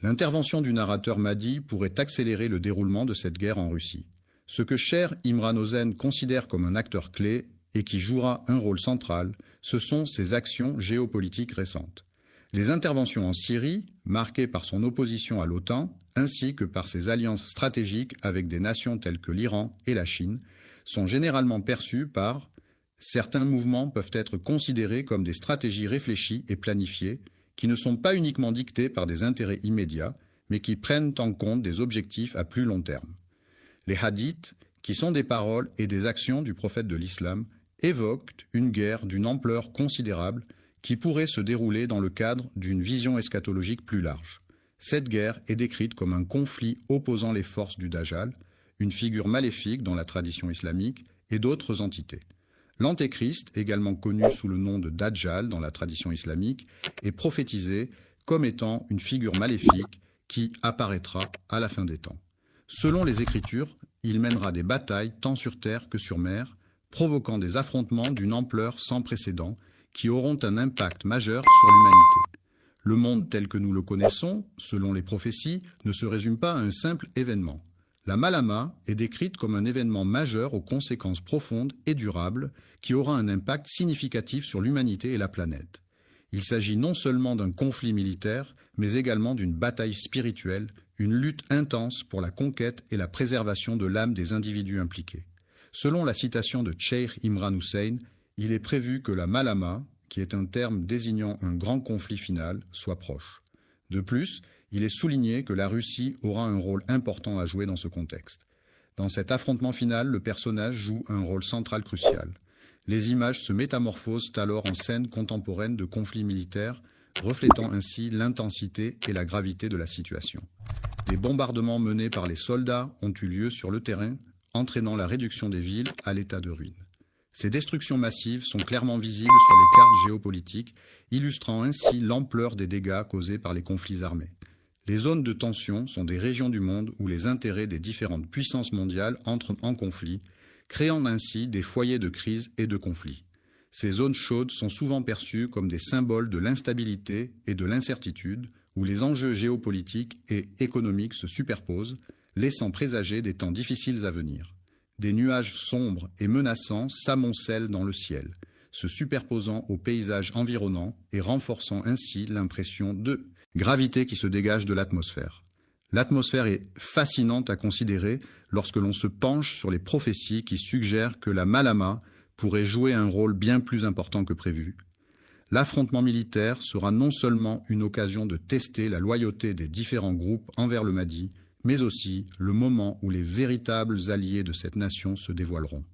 L'intervention du narrateur Mahdi pourrait accélérer le déroulement de cette guerre en Russie. Ce que Cheikh Imran Hossein considère comme un acteur clé et qui jouera un rôle central, ce sont ses actions géopolitiques récentes. Les interventions en Syrie, marquées par son opposition à l'OTAN, ainsi que par ses alliances stratégiques avec des nations telles que l'Iran et la Chine, sont généralement perçues par certains mouvements peuvent être considérés comme des stratégies réfléchies et planifiées qui ne sont pas uniquement dictées par des intérêts immédiats, mais qui prennent en compte des objectifs à plus long terme. Les hadiths, qui sont des paroles et des actions du prophète de l'islam, évoquent une guerre d'une ampleur considérable qui pourrait se dérouler dans le cadre d'une vision eschatologique plus large. Cette guerre est décrite comme un conflit opposant les forces du Dajjal, une figure maléfique dans la tradition islamique, et d'autres entités. L'Antéchrist, également connu sous le nom de Dajjal dans la tradition islamique, est prophétisé comme étant une figure maléfique qui apparaîtra à la fin des temps. Selon les Écritures, il mènera des batailles tant sur terre que sur mer, provoquant des affrontements d'une ampleur sans précédent qui auront un impact majeur sur l'humanité. Le monde tel que nous le connaissons, selon les prophéties, ne se résume pas à un simple événement. La Malama est décrite comme un événement majeur aux conséquences profondes et durables qui aura un impact significatif sur l'humanité et la planète. Il s'agit non seulement d'un conflit militaire, mais également d'une bataille spirituelle, une lutte intense pour la conquête et la préservation de l'âme des individus impliqués. Selon la citation de Cheikh Imran Hussein, il est prévu que la Malama, qui est un terme désignant un grand conflit final, soit proche. De plus, il est souligné que la Russie aura un rôle important à jouer dans ce contexte. Dans cet affrontement final, le personnage joue un rôle central crucial. Les images se métamorphosent alors en scènes contemporaines de conflits militaires, reflétant ainsi l'intensité et la gravité de la situation. Des bombardements menés par les soldats ont eu lieu sur le terrain, entraînant la réduction des villes à l'état de ruine. Ces destructions massives sont clairement visibles sur les cartes géopolitiques, illustrant ainsi l'ampleur des dégâts causés par les conflits armés. Les zones de tension sont des régions du monde où les intérêts des différentes puissances mondiales entrent en conflit, créant ainsi des foyers de crise et de conflit. Ces zones chaudes sont souvent perçues comme des symboles de l'instabilité et de l'incertitude, où les enjeux géopolitiques et économiques se superposent, laissant présager des temps difficiles à venir. Des nuages sombres et menaçants s'amoncellent dans le ciel, se superposant aux paysages environnants et renforçant ainsi l'impression de gravité qui se dégage de l'atmosphère. L'atmosphère est fascinante à considérer lorsque l'on se penche sur les prophéties qui suggèrent que la Malama pourrait jouer un rôle bien plus important que prévu. L'affrontement militaire sera non seulement une occasion de tester la loyauté des différents groupes envers le Mahdi, mais aussi le moment où les véritables alliés de cette nation se dévoileront.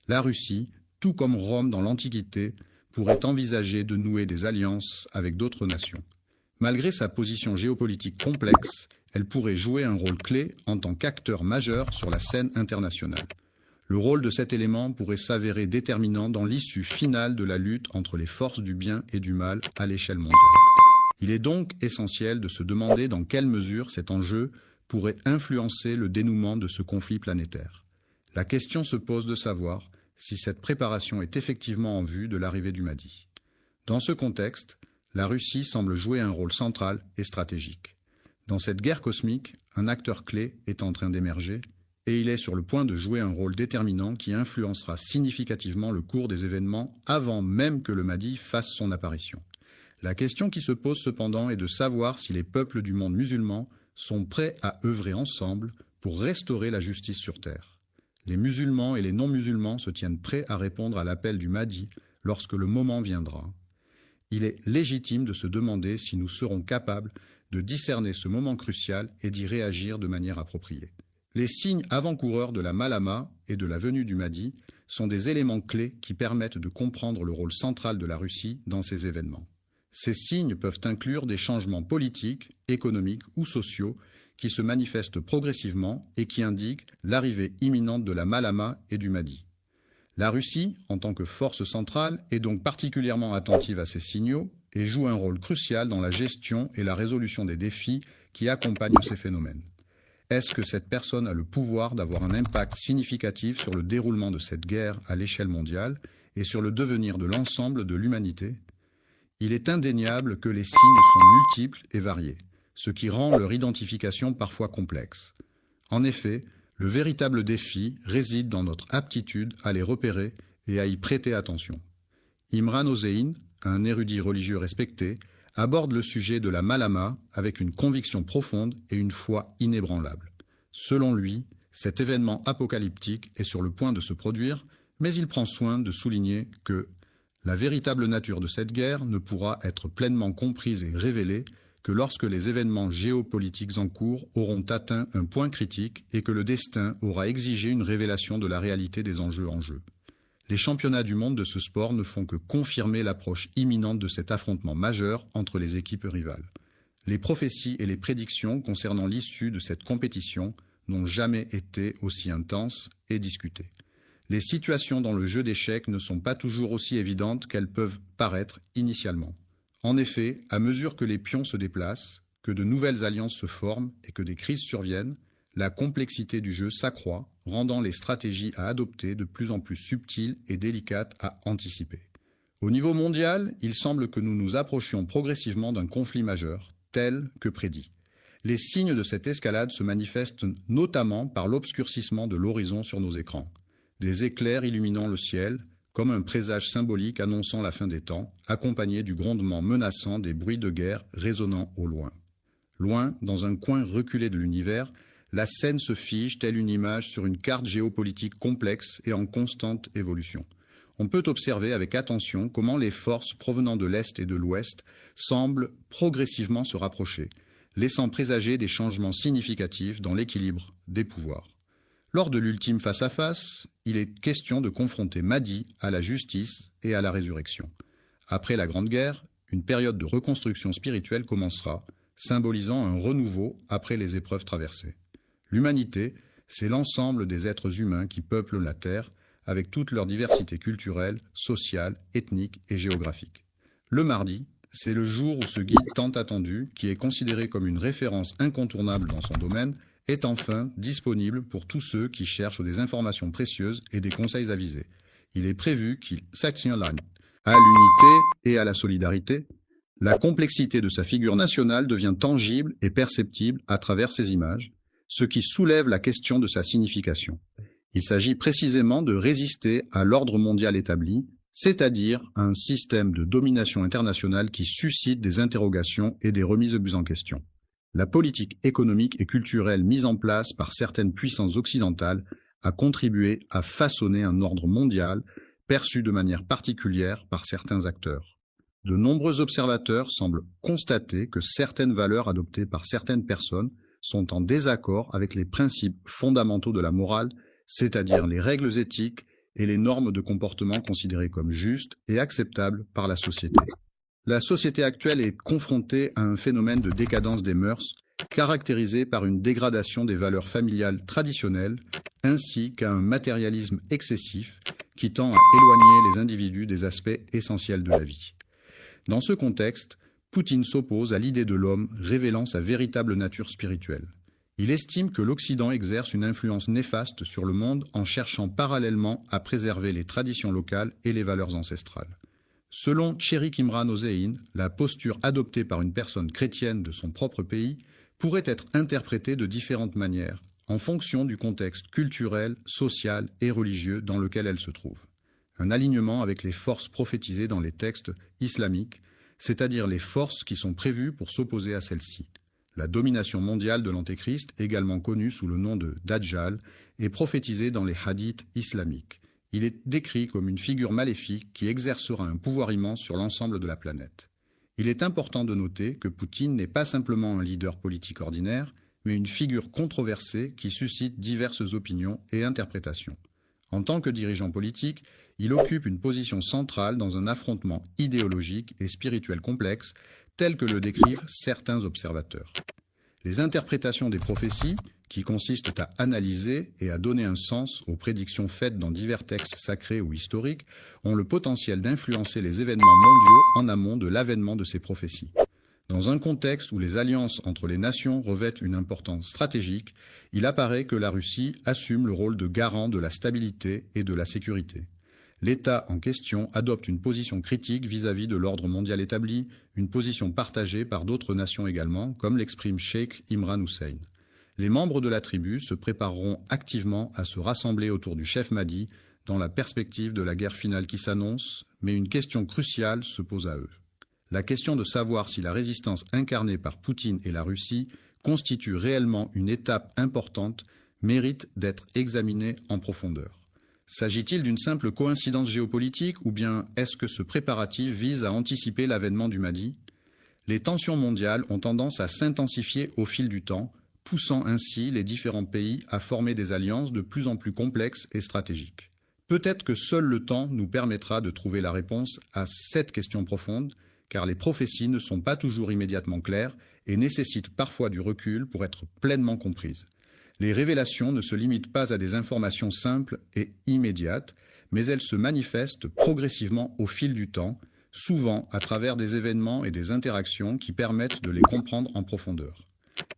La Russie, tout comme Rome dans l'Antiquité, pourrait envisager de nouer des alliances avec d'autres nations. Malgré sa position géopolitique complexe, elle pourrait jouer un rôle clé en tant qu'acteur majeur sur la scène internationale. Le rôle de cet élément pourrait s'avérer déterminant dans l'issue finale de la lutte entre les forces du bien et du mal à l'échelle mondiale. Il est donc essentiel de se demander dans quelle mesure cet enjeu pourrait influencer le dénouement de ce conflit planétaire. La question se pose de savoir si cette préparation est effectivement en vue de l'arrivée du Mahdi. Dans ce contexte, la Russie semble jouer un rôle central et stratégique. Dans cette guerre cosmique, un acteur clé est en train d'émerger et il est sur le point de jouer un rôle déterminant qui influencera significativement le cours des événements avant même que le Mahdi fasse son apparition. La question qui se pose cependant est de savoir si les peuples du monde musulman sont prêts à œuvrer ensemble pour restaurer la justice sur terre. Les musulmans et les non-musulmans se tiennent prêts à répondre à l'appel du Mahdi lorsque le moment viendra. Il est légitime de se demander si nous serons capables de discerner ce moment crucial et d'y réagir de manière appropriée. Les signes avant-coureurs de la Malama et de la venue du Mahdi sont des éléments clés qui permettent de comprendre le rôle central de la Russie dans ces événements. Ces signes peuvent inclure des changements politiques, économiques ou sociaux qui se manifestent progressivement et qui indiquent l'arrivée imminente de la Malama et du Mahdi. La Russie, en tant que force centrale, est donc particulièrement attentive à ces signaux et joue un rôle crucial dans la gestion et la résolution des défis qui accompagnent ces phénomènes. Est-ce que cette personne a le pouvoir d'avoir un impact significatif sur le déroulement de cette guerre à l'échelle mondiale et sur le devenir de l'ensemble de l'humanité ? Il est indéniable que les signes sont multiples et variés, ce qui rend leur identification parfois complexe. En effet, le véritable défi réside dans notre aptitude à les repérer et à y prêter attention. Imran Hossein, un érudit religieux respecté, aborde le sujet de la Malama avec une conviction profonde et une foi inébranlable. Selon lui, cet événement apocalyptique est sur le point de se produire, mais il prend soin de souligner que la véritable nature de cette guerre ne pourra être pleinement comprise et révélée que lorsque les événements géopolitiques en cours auront atteint un point critique et que le destin aura exigé une révélation de la réalité des enjeux en jeu. Les championnats du monde de ce sport ne font que confirmer l'approche imminente de cet affrontement majeur entre les équipes rivales. Les prophéties et les prédictions concernant l'issue de cette compétition n'ont jamais été aussi intenses et discutées. Les situations dans le jeu d'échecs ne sont pas toujours aussi évidentes qu'elles peuvent paraître initialement. En effet, à mesure que les pions se déplacent, que de nouvelles alliances se forment et que des crises surviennent, la complexité du jeu s'accroît, rendant les stratégies à adopter de plus en plus subtiles et délicates à anticiper. Au niveau mondial, il semble que nous nous approchions progressivement d'un conflit majeur, tel que prédit. Les signes de cette escalade se manifestent notamment par l'obscurcissement de l'horizon sur nos écrans. Des éclairs illuminant le ciel, comme un présage symbolique annonçant la fin des temps, accompagné du grondement menaçant des bruits de guerre résonnant au loin. Loin, dans un coin reculé de l'univers, la scène se fige telle une image sur une carte géopolitique complexe et en constante évolution. On peut observer avec attention comment les forces provenant de l'Est et de l'Ouest semblent progressivement se rapprocher, laissant présager des changements significatifs dans l'équilibre des pouvoirs. Lors de l'ultime face-à-face, il est question de confronter Mahdi à la justice et à la résurrection. Après la Grande Guerre, une période de reconstruction spirituelle commencera, symbolisant un renouveau après les épreuves traversées. L'humanité, c'est l'ensemble des êtres humains qui peuplent la Terre, avec toute leur diversité culturelle, sociale, ethnique et géographique. Le mardi, c'est le jour où ce guide tant attendu, qui est considéré comme une référence incontournable dans son domaine, est enfin disponible pour tous ceux qui cherchent des informations précieuses et des conseils avisés. Il est prévu qu'il s'attient à l'unité et à la solidarité. La complexité de sa figure nationale devient tangible et perceptible à travers ces images, ce qui soulève la question de sa signification. Il s'agit précisément de résister à l'ordre mondial établi, c'est-à-dire à un système de domination internationale qui suscite des interrogations et des remises en question. La politique économique et culturelle mise en place par certaines puissances occidentales a contribué à façonner un ordre mondial perçu de manière particulière par certains acteurs. De nombreux observateurs semblent constater que certaines valeurs adoptées par certaines personnes sont en désaccord avec les principes fondamentaux de la morale, c'est-à-dire les règles éthiques et les normes de comportement considérées comme justes et acceptables par la société. La société actuelle est confrontée à un phénomène de décadence des mœurs, caractérisé par une dégradation des valeurs familiales traditionnelles, ainsi qu'à un matérialisme excessif qui tend à éloigner les individus des aspects essentiels de la vie. Dans ce contexte, Poutine s'oppose à l'idée de l'homme révélant sa véritable nature spirituelle. Il estime que l'Occident exerce une influence néfaste sur le monde en cherchant parallèlement à préserver les traditions locales et les valeurs ancestrales. Selon Cherik Imran Ozein, la posture adoptée par une personne chrétienne de son propre pays pourrait être interprétée de différentes manières, en fonction du contexte culturel, social et religieux dans lequel elle se trouve. Un alignement avec les forces prophétisées dans les textes islamiques, c'est-à-dire les forces qui sont prévues pour s'opposer à celles-ci. La domination mondiale de l'Antéchrist, également connue sous le nom de Dajjal, est prophétisée dans les hadiths islamiques. Il est décrit comme une figure maléfique qui exercera un pouvoir immense sur l'ensemble de la planète. Il est important de noter que Poutine n'est pas simplement un leader politique ordinaire, mais une figure controversée qui suscite diverses opinions et interprétations. En tant que dirigeant politique, il occupe une position centrale dans un affrontement idéologique et spirituel complexe, tel que le décrivent certains observateurs. Les interprétations des prophéties, qui consistent à analyser et à donner un sens aux prédictions faites dans divers textes sacrés ou historiques, ont le potentiel d'influencer les événements mondiaux en amont de l'avènement de ces prophéties. Dans un contexte où les alliances entre les nations revêtent une importance stratégique, il apparaît que la Russie assume le rôle de garant de la stabilité et de la sécurité. L'État en question adopte une position critique vis-à-vis de l'ordre mondial établi, une position partagée par d'autres nations également, comme l'exprime Cheikh Imran Hussein. Les membres de la tribu se prépareront activement à se rassembler autour du chef Mahdi dans la perspective de la guerre finale qui s'annonce, mais une question cruciale se pose à eux. La question de savoir si la résistance incarnée par Poutine et la Russie constitue réellement une étape importante mérite d'être examinée en profondeur. S'agit-il d'une simple coïncidence géopolitique ou bien est-ce que ce préparatif vise à anticiper l'avènement du Mahdi ? Les tensions mondiales ont tendance à s'intensifier au fil du temps, poussant ainsi les différents pays à former des alliances de plus en plus complexes et stratégiques. Peut-être que seul le temps nous permettra de trouver la réponse à cette question profonde, car les prophéties ne sont pas toujours immédiatement claires et nécessitent parfois du recul pour être pleinement comprises. Les révélations ne se limitent pas à des informations simples et immédiates, mais elles se manifestent progressivement au fil du temps, souvent à travers des événements et des interactions qui permettent de les comprendre en profondeur.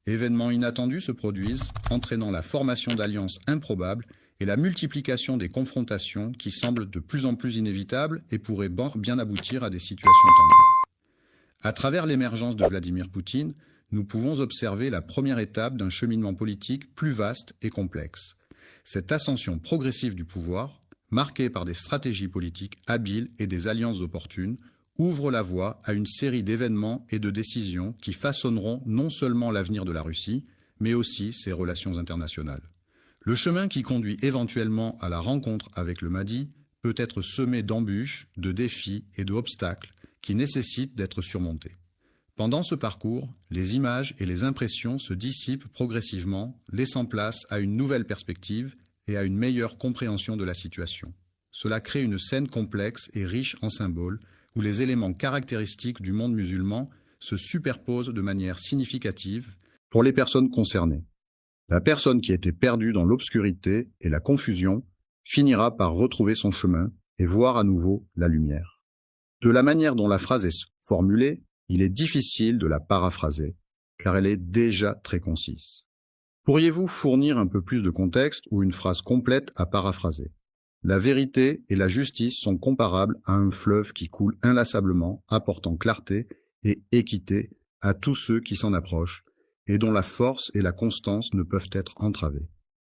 Événements inattendus se produisent, entraînant la formation d'alliances improbables et la multiplication des confrontations qui semblent de plus en plus inévitables et pourraient bien aboutir à des situations tendues. À travers l'émergence de Vladimir Poutine, nous pouvons observer la première étape d'un cheminement politique plus vaste et complexe. Cette ascension progressive du pouvoir marqué par des stratégies politiques habiles et des alliances opportunes, ouvre la voie à une série d'événements et de décisions qui façonneront non seulement l'avenir de la Russie, mais aussi ses relations internationales. Le chemin qui conduit éventuellement à la rencontre avec le Mahdi peut être semé d'embûches, de défis et d'obstacles qui nécessitent d'être surmontés. Pendant ce parcours, les images et les impressions se dissipent progressivement, laissant place à une nouvelle perspective et à une meilleure compréhension de la situation. Cela crée une scène complexe et riche en symboles, où les éléments caractéristiques du monde musulman se superposent de manière significative pour les personnes concernées. La personne qui était perdue dans l'obscurité et la confusion finira par retrouver son chemin et voir à nouveau la lumière. De la manière dont la phrase est formulée, il est difficile de la paraphraser, car elle est déjà très concise. Pourriez-vous fournir un peu plus de contexte ou une phrase complète à paraphraser ? La vérité et la justice sont comparables à un fleuve qui coule inlassablement, apportant clarté et équité à tous ceux qui s'en approchent, et dont la force et la constance ne peuvent être entravées.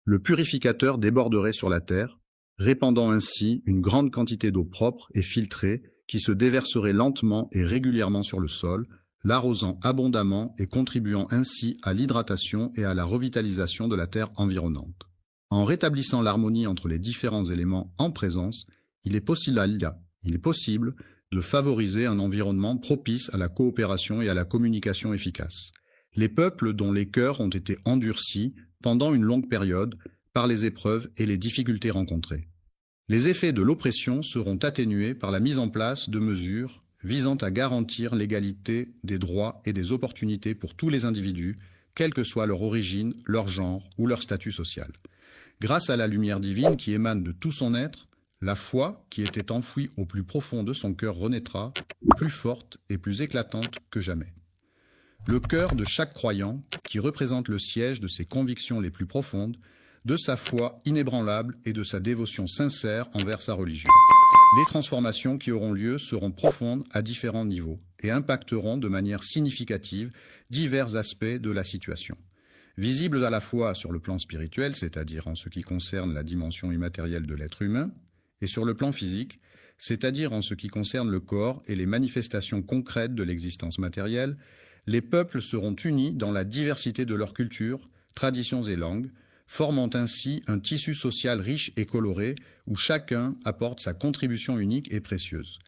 Le purificateur déborderait sur la terre, répandant ainsi une grande quantité d'eau propre et filtrée qui se déverserait lentement et régulièrement sur le sol, l'arrosant abondamment et contribuant ainsi à l'hydratation et à la revitalisation de la terre environnante. En rétablissant l'harmonie entre les différents éléments en présence, il est possible de favoriser un environnement propice à la coopération et à la communication efficace. Les peuples dont les cœurs ont été endurcis pendant une longue période par les épreuves et les difficultés rencontrées. Les effets de l'oppression seront atténués par la mise en place de mesures visant à garantir l'égalité des droits et des opportunités pour tous les individus, quelle que soit leur origine, leur genre ou leur statut social. Grâce à la lumière divine qui émane de tout son être, la foi qui était enfouie au plus profond de son cœur renaîtra, plus forte et plus éclatante que jamais. Le cœur de chaque croyant, qui représente le siège de ses convictions les plus profondes, de sa foi inébranlable et de sa dévotion sincère envers sa religion. Les transformations qui auront lieu seront profondes à différents niveaux et impacteront de manière significative divers aspects de la situation. Visibles à la fois sur le plan spirituel, c'est-à-dire en ce qui concerne la dimension immatérielle de l'être humain, et sur le plan physique, c'est-à-dire en ce qui concerne le corps et les manifestations concrètes de l'existence matérielle, les peuples seront unis dans la diversité de leurs cultures, traditions et langues, formant ainsi un tissu social riche et coloré où chacun apporte sa contribution unique et précieuse.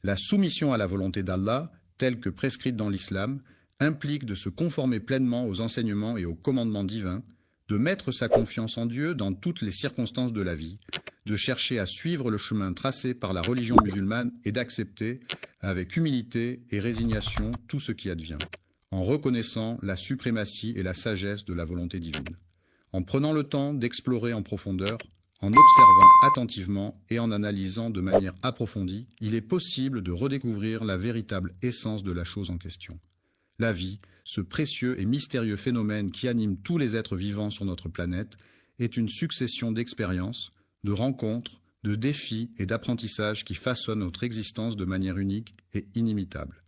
La soumission à la volonté d'Allah, telle que prescrite dans l'islam, implique de se conformer pleinement aux enseignements et aux commandements divins, de mettre sa confiance en Dieu dans toutes les circonstances de la vie, de chercher à suivre le chemin tracé par la religion musulmane et d'accepter, avec humilité et résignation, tout ce qui advient, en reconnaissant la suprématie et la sagesse de la volonté divine. En prenant le temps d'explorer en profondeur, en observant attentivement et en analysant de manière approfondie, il est possible de redécouvrir la véritable essence de la chose en question. La vie, ce précieux et mystérieux phénomène qui anime tous les êtres vivants sur notre planète, est une succession d'expériences, de rencontres, de défis et d'apprentissages qui façonnent notre existence de manière unique et inimitable.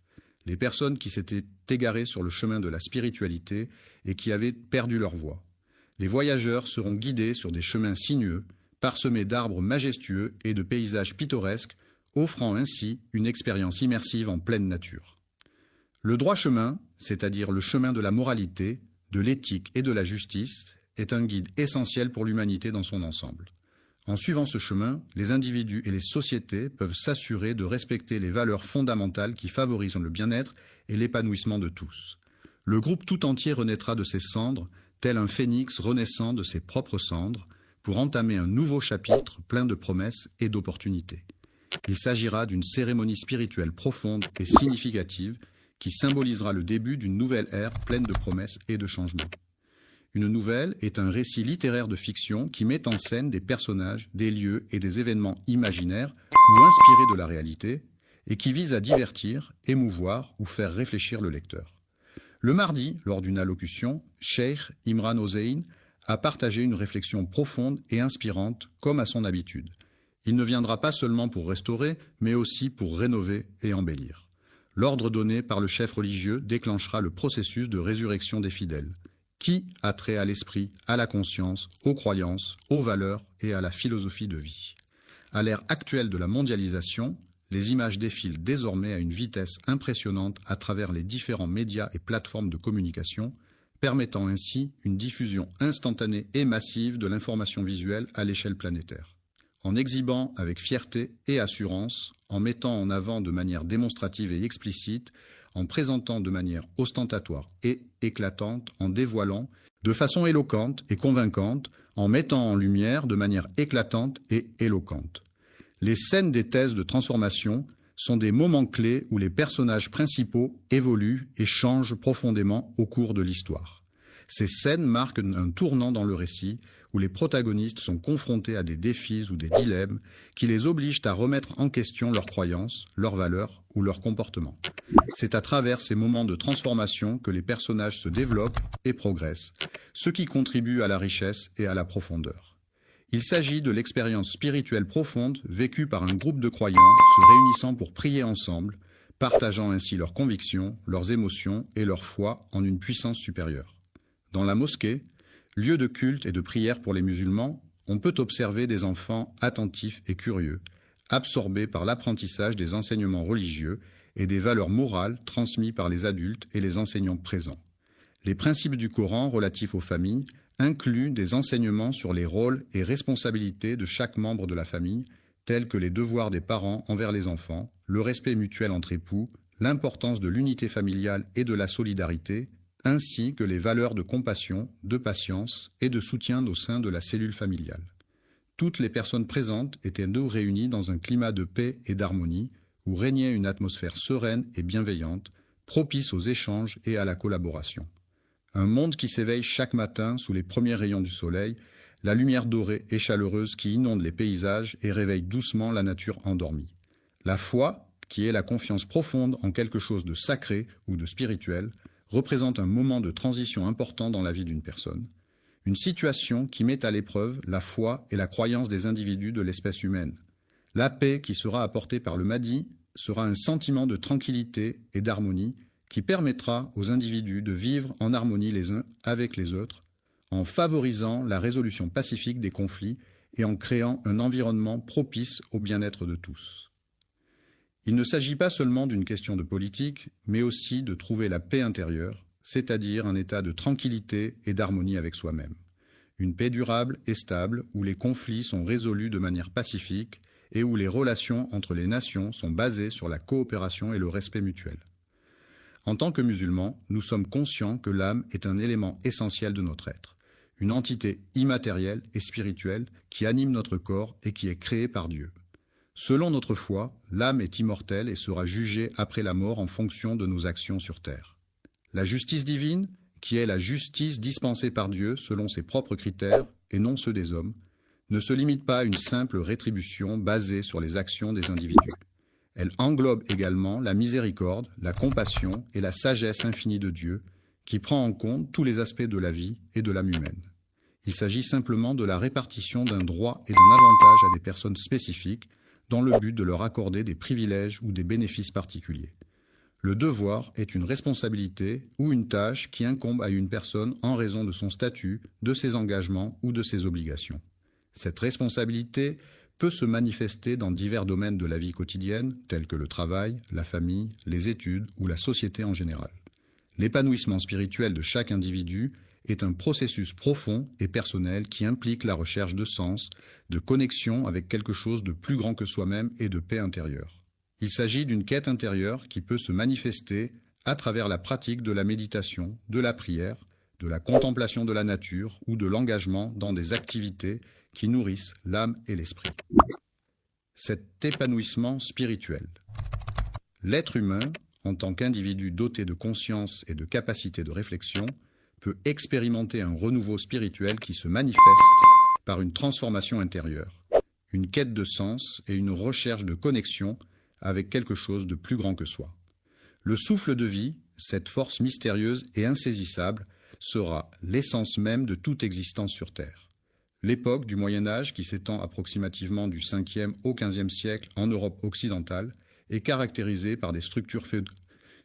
Les personnes qui s'étaient égarées sur le chemin de la spiritualité et qui avaient perdu leur voie. Les voyageurs seront guidés sur des chemins sinueux, parsemés d'arbres majestueux et de paysages pittoresques, offrant ainsi une expérience immersive en pleine nature. Le droit chemin, c'est-à-dire le chemin de la moralité, de l'éthique et de la justice, est un guide essentiel pour l'humanité dans son ensemble. En suivant ce chemin, les individus et les sociétés peuvent s'assurer de respecter les valeurs fondamentales qui favorisent le bien-être et l'épanouissement de tous. Le groupe tout entier renaîtra de ses cendres, tel un phénix renaissant de ses propres cendres, pour entamer un nouveau chapitre plein de promesses et d'opportunités. Il s'agira d'une cérémonie spirituelle profonde et significative qui symbolisera le début d'une nouvelle ère pleine de promesses et de changements. Une nouvelle est un récit littéraire de fiction qui met en scène des personnages, des lieux et des événements imaginaires ou inspirés de la réalité et qui vise à divertir, émouvoir ou faire réfléchir le lecteur. Le mardi, lors d'une allocution, Cheikh Imran Hosein a partagé une réflexion profonde et inspirante comme à son habitude. Il ne viendra pas seulement pour restaurer, mais aussi pour rénover et embellir. L'ordre donné par le chef religieux déclenchera le processus de résurrection des fidèles, qui a trait à l'esprit, à la conscience, aux croyances, aux valeurs et à la philosophie de vie. À l'ère actuelle de la mondialisation, les images défilent désormais à une vitesse impressionnante à travers les différents médias et plateformes de communication, permettant ainsi une diffusion instantanée et massive de l'information visuelle à l'échelle planétaire. En exhibant avec fierté et assurance, en mettant en avant de manière démonstrative et explicite, en présentant de manière ostentatoire et éclatante, en dévoilant, de façon éloquente et convaincante, en mettant en lumière de manière éclatante et éloquente. Les scènes des thèses de transformation sont des moments clés où les personnages principaux évoluent et changent profondément au cours de l'histoire. Ces scènes marquent un tournant dans le récit où les protagonistes sont confrontés à des défis ou des dilemmes qui les obligent à remettre en question leurs croyances, leurs valeurs ou leurs comportements. C'est à travers ces moments de transformation que les personnages se développent et progressent, ce qui contribue à la richesse et à la profondeur. Il s'agit de l'expérience spirituelle profonde vécue par un groupe de croyants se réunissant pour prier ensemble, partageant ainsi leurs convictions, leurs émotions et leur foi en une puissance supérieure. Dans la mosquée, lieu de culte et de prière pour les musulmans, on peut observer des enfants attentifs et curieux, absorbés par l'apprentissage des enseignements religieux et des valeurs morales transmises par les adultes et les enseignants présents. Les principes du Coran relatifs aux familles incluent des enseignements sur les rôles et responsabilités de chaque membre de la famille, tels que les devoirs des parents envers les enfants, le respect mutuel entre époux, l'importance de l'unité familiale et de la solidarité, ainsi que les valeurs de compassion, de patience et de soutien au sein de la cellule familiale. Toutes les personnes présentes étaient réunies dans un climat de paix et d'harmonie, où régnait une atmosphère sereine et bienveillante, propice aux échanges et à la collaboration. Un monde qui s'éveille chaque matin sous les premiers rayons du soleil, la lumière dorée et chaleureuse qui inonde les paysages et réveille doucement la nature endormie. La foi, qui est la confiance profonde en quelque chose de sacré ou de spirituel, représente un moment de transition important dans la vie d'une personne. Une situation qui met à l'épreuve la foi et la croyance des individus de l'espèce humaine. La paix qui sera apportée par le Mahdi sera un sentiment de tranquillité et d'harmonie qui permettra aux individus de vivre en harmonie les uns avec les autres, en favorisant la résolution pacifique des conflits et en créant un environnement propice au bien-être de tous. Il ne s'agit pas seulement d'une question de politique, mais aussi de trouver la paix intérieure, c'est-à-dire un état de tranquillité et d'harmonie avec soi-même. Une paix durable et stable où les conflits sont résolus de manière pacifique et où les relations entre les nations sont basées sur la coopération et le respect mutuel. En tant que musulmans, nous sommes conscients que l'âme est un élément essentiel de notre être, une entité immatérielle et spirituelle qui anime notre corps et qui est créée par Dieu. Selon notre foi, l'âme est immortelle et sera jugée après la mort en fonction de nos actions sur terre. La justice divine, qui est la justice dispensée par Dieu selon ses propres critères et non ceux des hommes, ne se limite pas à une simple rétribution basée sur les actions des individus. Elle englobe également la miséricorde, la compassion et la sagesse infinie de Dieu, qui prend en compte tous les aspects de la vie et de l'âme humaine. Il s'agit simplement de la répartition d'un droit et d'un avantage à des personnes spécifiques, dans le but de leur accorder des privilèges ou des bénéfices particuliers. Le devoir est une responsabilité ou une tâche qui incombe à une personne en raison de son statut, de ses engagements ou de ses obligations. Cette responsabilité peut se manifester dans divers domaines de la vie quotidienne, tels que le travail, la famille, les études ou la société en général. L'épanouissement spirituel de chaque individu est un processus profond et personnel qui implique la recherche de sens, de connexion avec quelque chose de plus grand que soi-même et de paix intérieure. Il s'agit d'une quête intérieure qui peut se manifester à travers la pratique de la méditation, de la prière, de la contemplation de la nature ou de l'engagement dans des activités qui nourrissent l'âme et l'esprit. Cet épanouissement spirituel. L'être humain, en tant qu'individu doté de conscience et de capacité de réflexion, peut expérimenter un renouveau spirituel qui se manifeste par une transformation intérieure, une quête de sens et une recherche de connexion avec quelque chose de plus grand que soi. Le souffle de vie, cette force mystérieuse et insaisissable, sera l'essence même de toute existence sur Terre. L'époque du Moyen-Âge, qui s'étend approximativement du 5e au 15e siècle en Europe occidentale, est caractérisée par des structures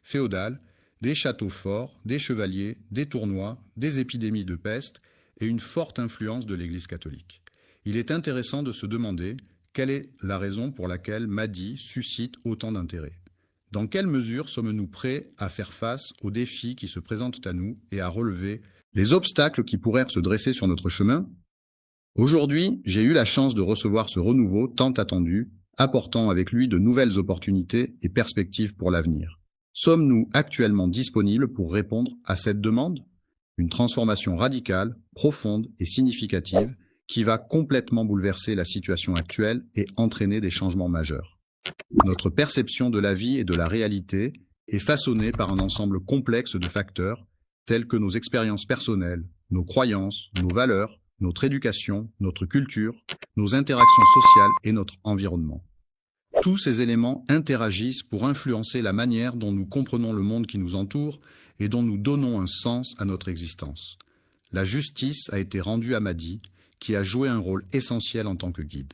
féodales, des châteaux forts, des chevaliers, des tournois, des épidémies de peste et une forte influence de l'Église catholique. Il est intéressant de se demander quelle est la raison pour laquelle Mahdi suscite autant d'intérêt? Dans quelle mesure sommes-nous prêts à faire face aux défis qui se présentent à nous et à relever les obstacles qui pourraient se dresser sur notre chemin? Aujourd'hui, j'ai eu la chance de recevoir ce renouveau tant attendu, apportant avec lui de nouvelles opportunités et perspectives pour l'avenir. Sommes-nous actuellement disponibles pour répondre à cette demande? Une transformation radicale, profonde et significative qui va complètement bouleverser la situation actuelle et entraîner des changements majeurs. Notre perception de la vie et de la réalité est façonnée par un ensemble complexe de facteurs tels que nos expériences personnelles, nos croyances, nos valeurs, notre éducation, notre culture, nos interactions sociales et notre environnement. Tous ces éléments interagissent pour influencer la manière dont nous comprenons le monde qui nous entoure et dont nous donnons un sens à notre existence. La justice a été rendue à Mahdi, qui a joué un rôle essentiel en tant que guide.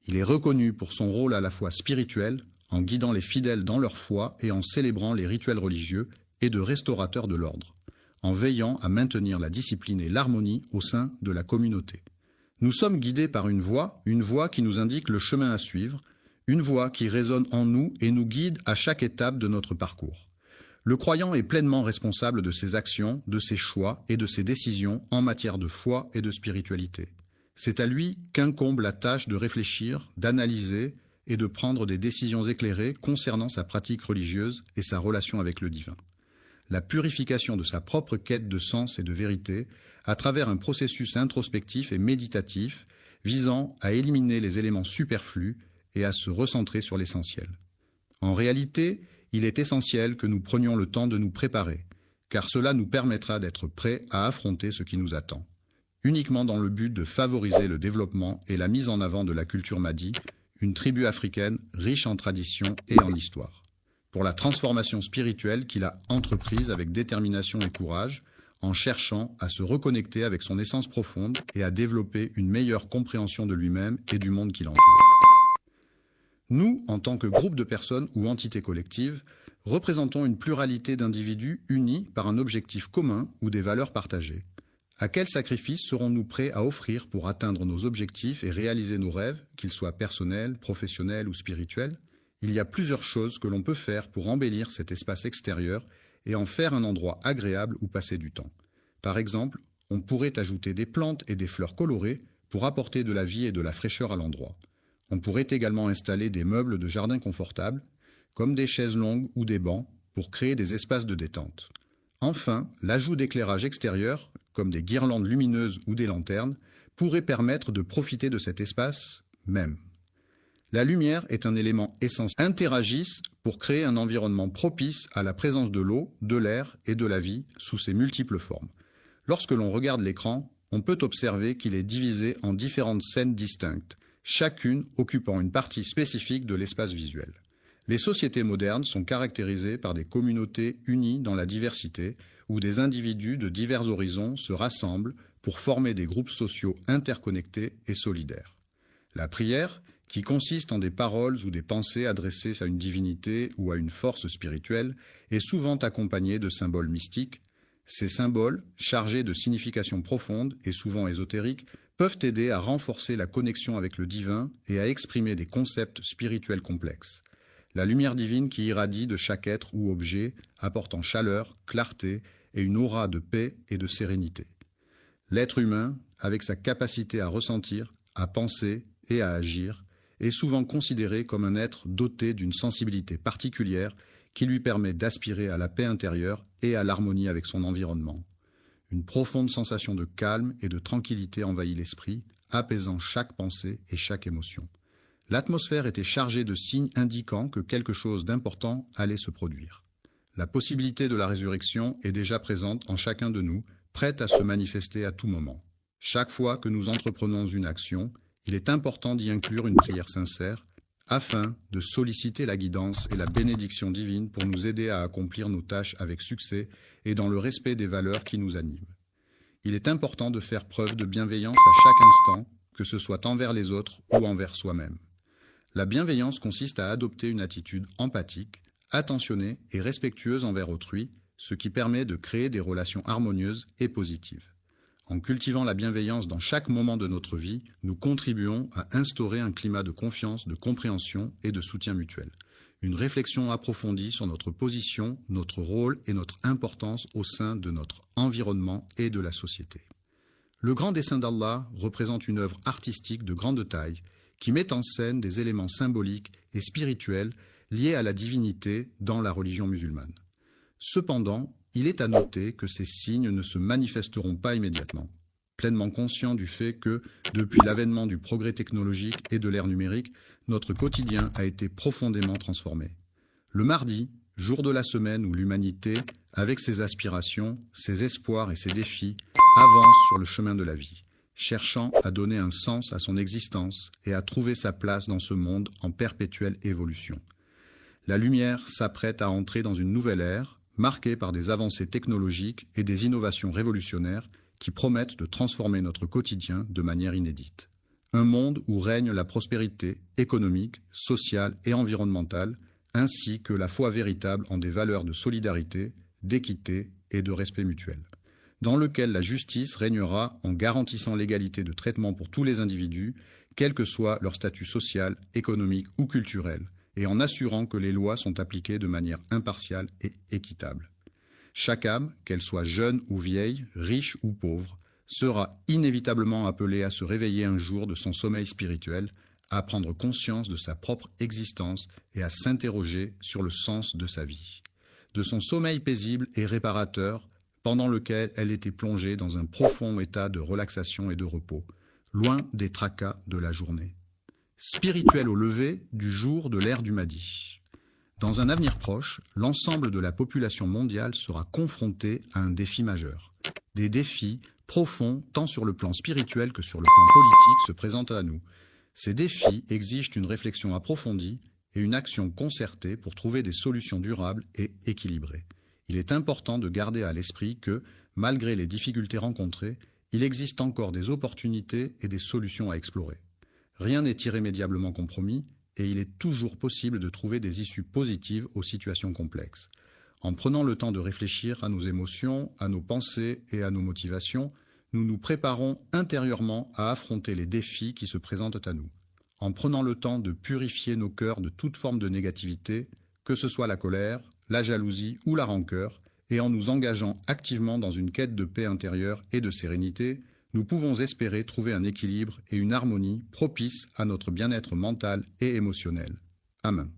Il est reconnu pour son rôle à la fois spirituel, en guidant les fidèles dans leur foi et en célébrant les rituels religieux, et de restaurateur de l'ordre, en veillant à maintenir la discipline et l'harmonie au sein de la communauté. Nous sommes guidés par une voix qui nous indique le chemin à suivre, une voix qui résonne en nous et nous guide à chaque étape de notre parcours. Le croyant est pleinement responsable de ses actions, de ses choix et de ses décisions en matière de foi et de spiritualité. C'est à lui qu'incombe la tâche de réfléchir, d'analyser et de prendre des décisions éclairées concernant sa pratique religieuse et sa relation avec le divin. La purification de sa propre quête de sens et de vérité à travers un processus introspectif et méditatif visant à éliminer les éléments superflus et à se recentrer sur l'essentiel. En réalité, il est essentiel que nous prenions le temps de nous préparer, car cela nous permettra d'être prêts à affronter ce qui nous attend, uniquement dans le but de favoriser le développement et la mise en avant de la culture Mahdi, une tribu africaine riche en traditions et en histoire, pour la transformation spirituelle qu'il a entreprise avec détermination et courage, en cherchant à se reconnecter avec son essence profonde et à développer une meilleure compréhension de lui-même et du monde qui l'entoure. Nous, en tant que groupe de personnes ou entités collectives, représentons une pluralité d'individus unis par un objectif commun ou des valeurs partagées. À quels sacrifices serons-nous prêts à offrir pour atteindre nos objectifs et réaliser nos rêves, qu'ils soient personnels, professionnels ou spirituels? Il y a plusieurs choses que l'on peut faire pour embellir cet espace extérieur et en faire un endroit agréable où passer du temps. Par exemple, on pourrait ajouter des plantes et des fleurs colorées pour apporter de la vie et de la fraîcheur à l'endroit. On pourrait également installer des meubles de jardin confortables, comme des chaises longues ou des bancs, pour créer des espaces de détente. Enfin, l'ajout d'éclairage extérieur, comme des guirlandes lumineuses ou des lanternes, pourrait permettre de profiter de cet espace même. La lumière est un élément essentiel. Interagissent pour créer un environnement propice à la présence de l'eau, de l'air et de la vie sous ses multiples formes. Lorsque l'on regarde l'écran, on peut observer qu'il est divisé en différentes scènes distinctes, chacune occupant une partie spécifique de l'espace visuel. Les sociétés modernes sont caractérisées par des communautés unies dans la diversité, où des individus de divers horizons se rassemblent pour former des groupes sociaux interconnectés et solidaires. La prière, qui consiste en des paroles ou des pensées adressées à une divinité ou à une force spirituelle, est souvent accompagnée de symboles mystiques. Ces symboles, chargés de significations profondes et souvent ésotériques, peuvent aider à renforcer la connexion avec le divin et à exprimer des concepts spirituels complexes. La lumière divine qui irradie de chaque être ou objet, apportant chaleur, clarté et une aura de paix et de sérénité. L'être humain, avec sa capacité à ressentir, à penser et à agir, est souvent considéré comme un être doté d'une sensibilité particulière qui lui permet d'aspirer à la paix intérieure et à l'harmonie avec son environnement. Une profonde sensation de calme et de tranquillité envahit l'esprit, apaisant chaque pensée et chaque émotion. L'atmosphère était chargée de signes indiquant que quelque chose d'important allait se produire. La possibilité de la résurrection est déjà présente en chacun de nous, prête à se manifester à tout moment. Chaque fois que nous entreprenons une action, il est important d'y inclure une prière sincère, afin de solliciter la guidance et la bénédiction divine pour nous aider à accomplir nos tâches avec succès et dans le respect des valeurs qui nous animent. Il est important de faire preuve de bienveillance à chaque instant, que ce soit envers les autres ou envers soi-même. La bienveillance consiste à adopter une attitude empathique, attentionnée et respectueuse envers autrui, ce qui permet de créer des relations harmonieuses et positives. En cultivant la bienveillance dans chaque moment de notre vie, nous contribuons à instaurer un climat de confiance, de compréhension et de soutien mutuel. Une réflexion approfondie sur notre position, notre rôle et notre importance au sein de notre environnement et de la société. Le grand dessein d'Allah représente une œuvre artistique de grande taille qui met en scène des éléments symboliques et spirituels liés à la divinité dans la religion musulmane. Cependant, il est à noter que ces signes ne se manifesteront pas immédiatement. Pleinement conscient du fait que, depuis l'avènement du progrès technologique et de l'ère numérique, notre quotidien a été profondément transformé. Le mardi, jour de la semaine où l'humanité, avec ses aspirations, ses espoirs et ses défis, avance sur le chemin de la vie, cherchant à donner un sens à son existence et à trouver sa place dans ce monde en perpétuelle évolution. La lumière s'apprête à entrer dans une nouvelle ère, marquée par des avancées technologiques et des innovations révolutionnaires qui promettent de transformer notre quotidien de manière inédite. Un monde où règne la prospérité économique, sociale et environnementale, ainsi que la foi véritable en des valeurs de solidarité, d'équité et de respect mutuel, dans lequel la justice régnera en garantissant l'égalité de traitement pour tous les individus, quel que soit leur statut social, économique ou culturel, et en assurant que les lois sont appliquées de manière impartiale et équitable. Chaque âme, qu'elle soit jeune ou vieille, riche ou pauvre, sera inévitablement appelée à se réveiller un jour de son sommeil spirituel, à prendre conscience de sa propre existence et à s'interroger sur le sens de sa vie. De son sommeil paisible et réparateur, pendant lequel elle était plongée dans un profond état de relaxation et de repos, loin des tracas de la journée. Spirituel au lever du jour de l'ère du Mahdi. Dans un avenir proche, l'ensemble de la population mondiale sera confrontée à un défi majeur. Des défis profonds tant sur le plan spirituel que sur le plan politique se présentent à nous. Ces défis exigent une réflexion approfondie et une action concertée pour trouver des solutions durables et équilibrées. Il est important de garder à l'esprit que, malgré les difficultés rencontrées, il existe encore des opportunités et des solutions à explorer. Rien n'est irrémédiablement compromis et il est toujours possible de trouver des issues positives aux situations complexes. En prenant le temps de réfléchir à nos émotions, à nos pensées et à nos motivations, nous nous préparons intérieurement à affronter les défis qui se présentent à nous. En prenant le temps de purifier nos cœurs de toute forme de négativité, que ce soit la colère, la jalousie ou la rancœur, et en nous engageant activement dans une quête de paix intérieure et de sérénité, nous pouvons espérer trouver un équilibre et une harmonie propices à notre bien-être mental et émotionnel. Amen.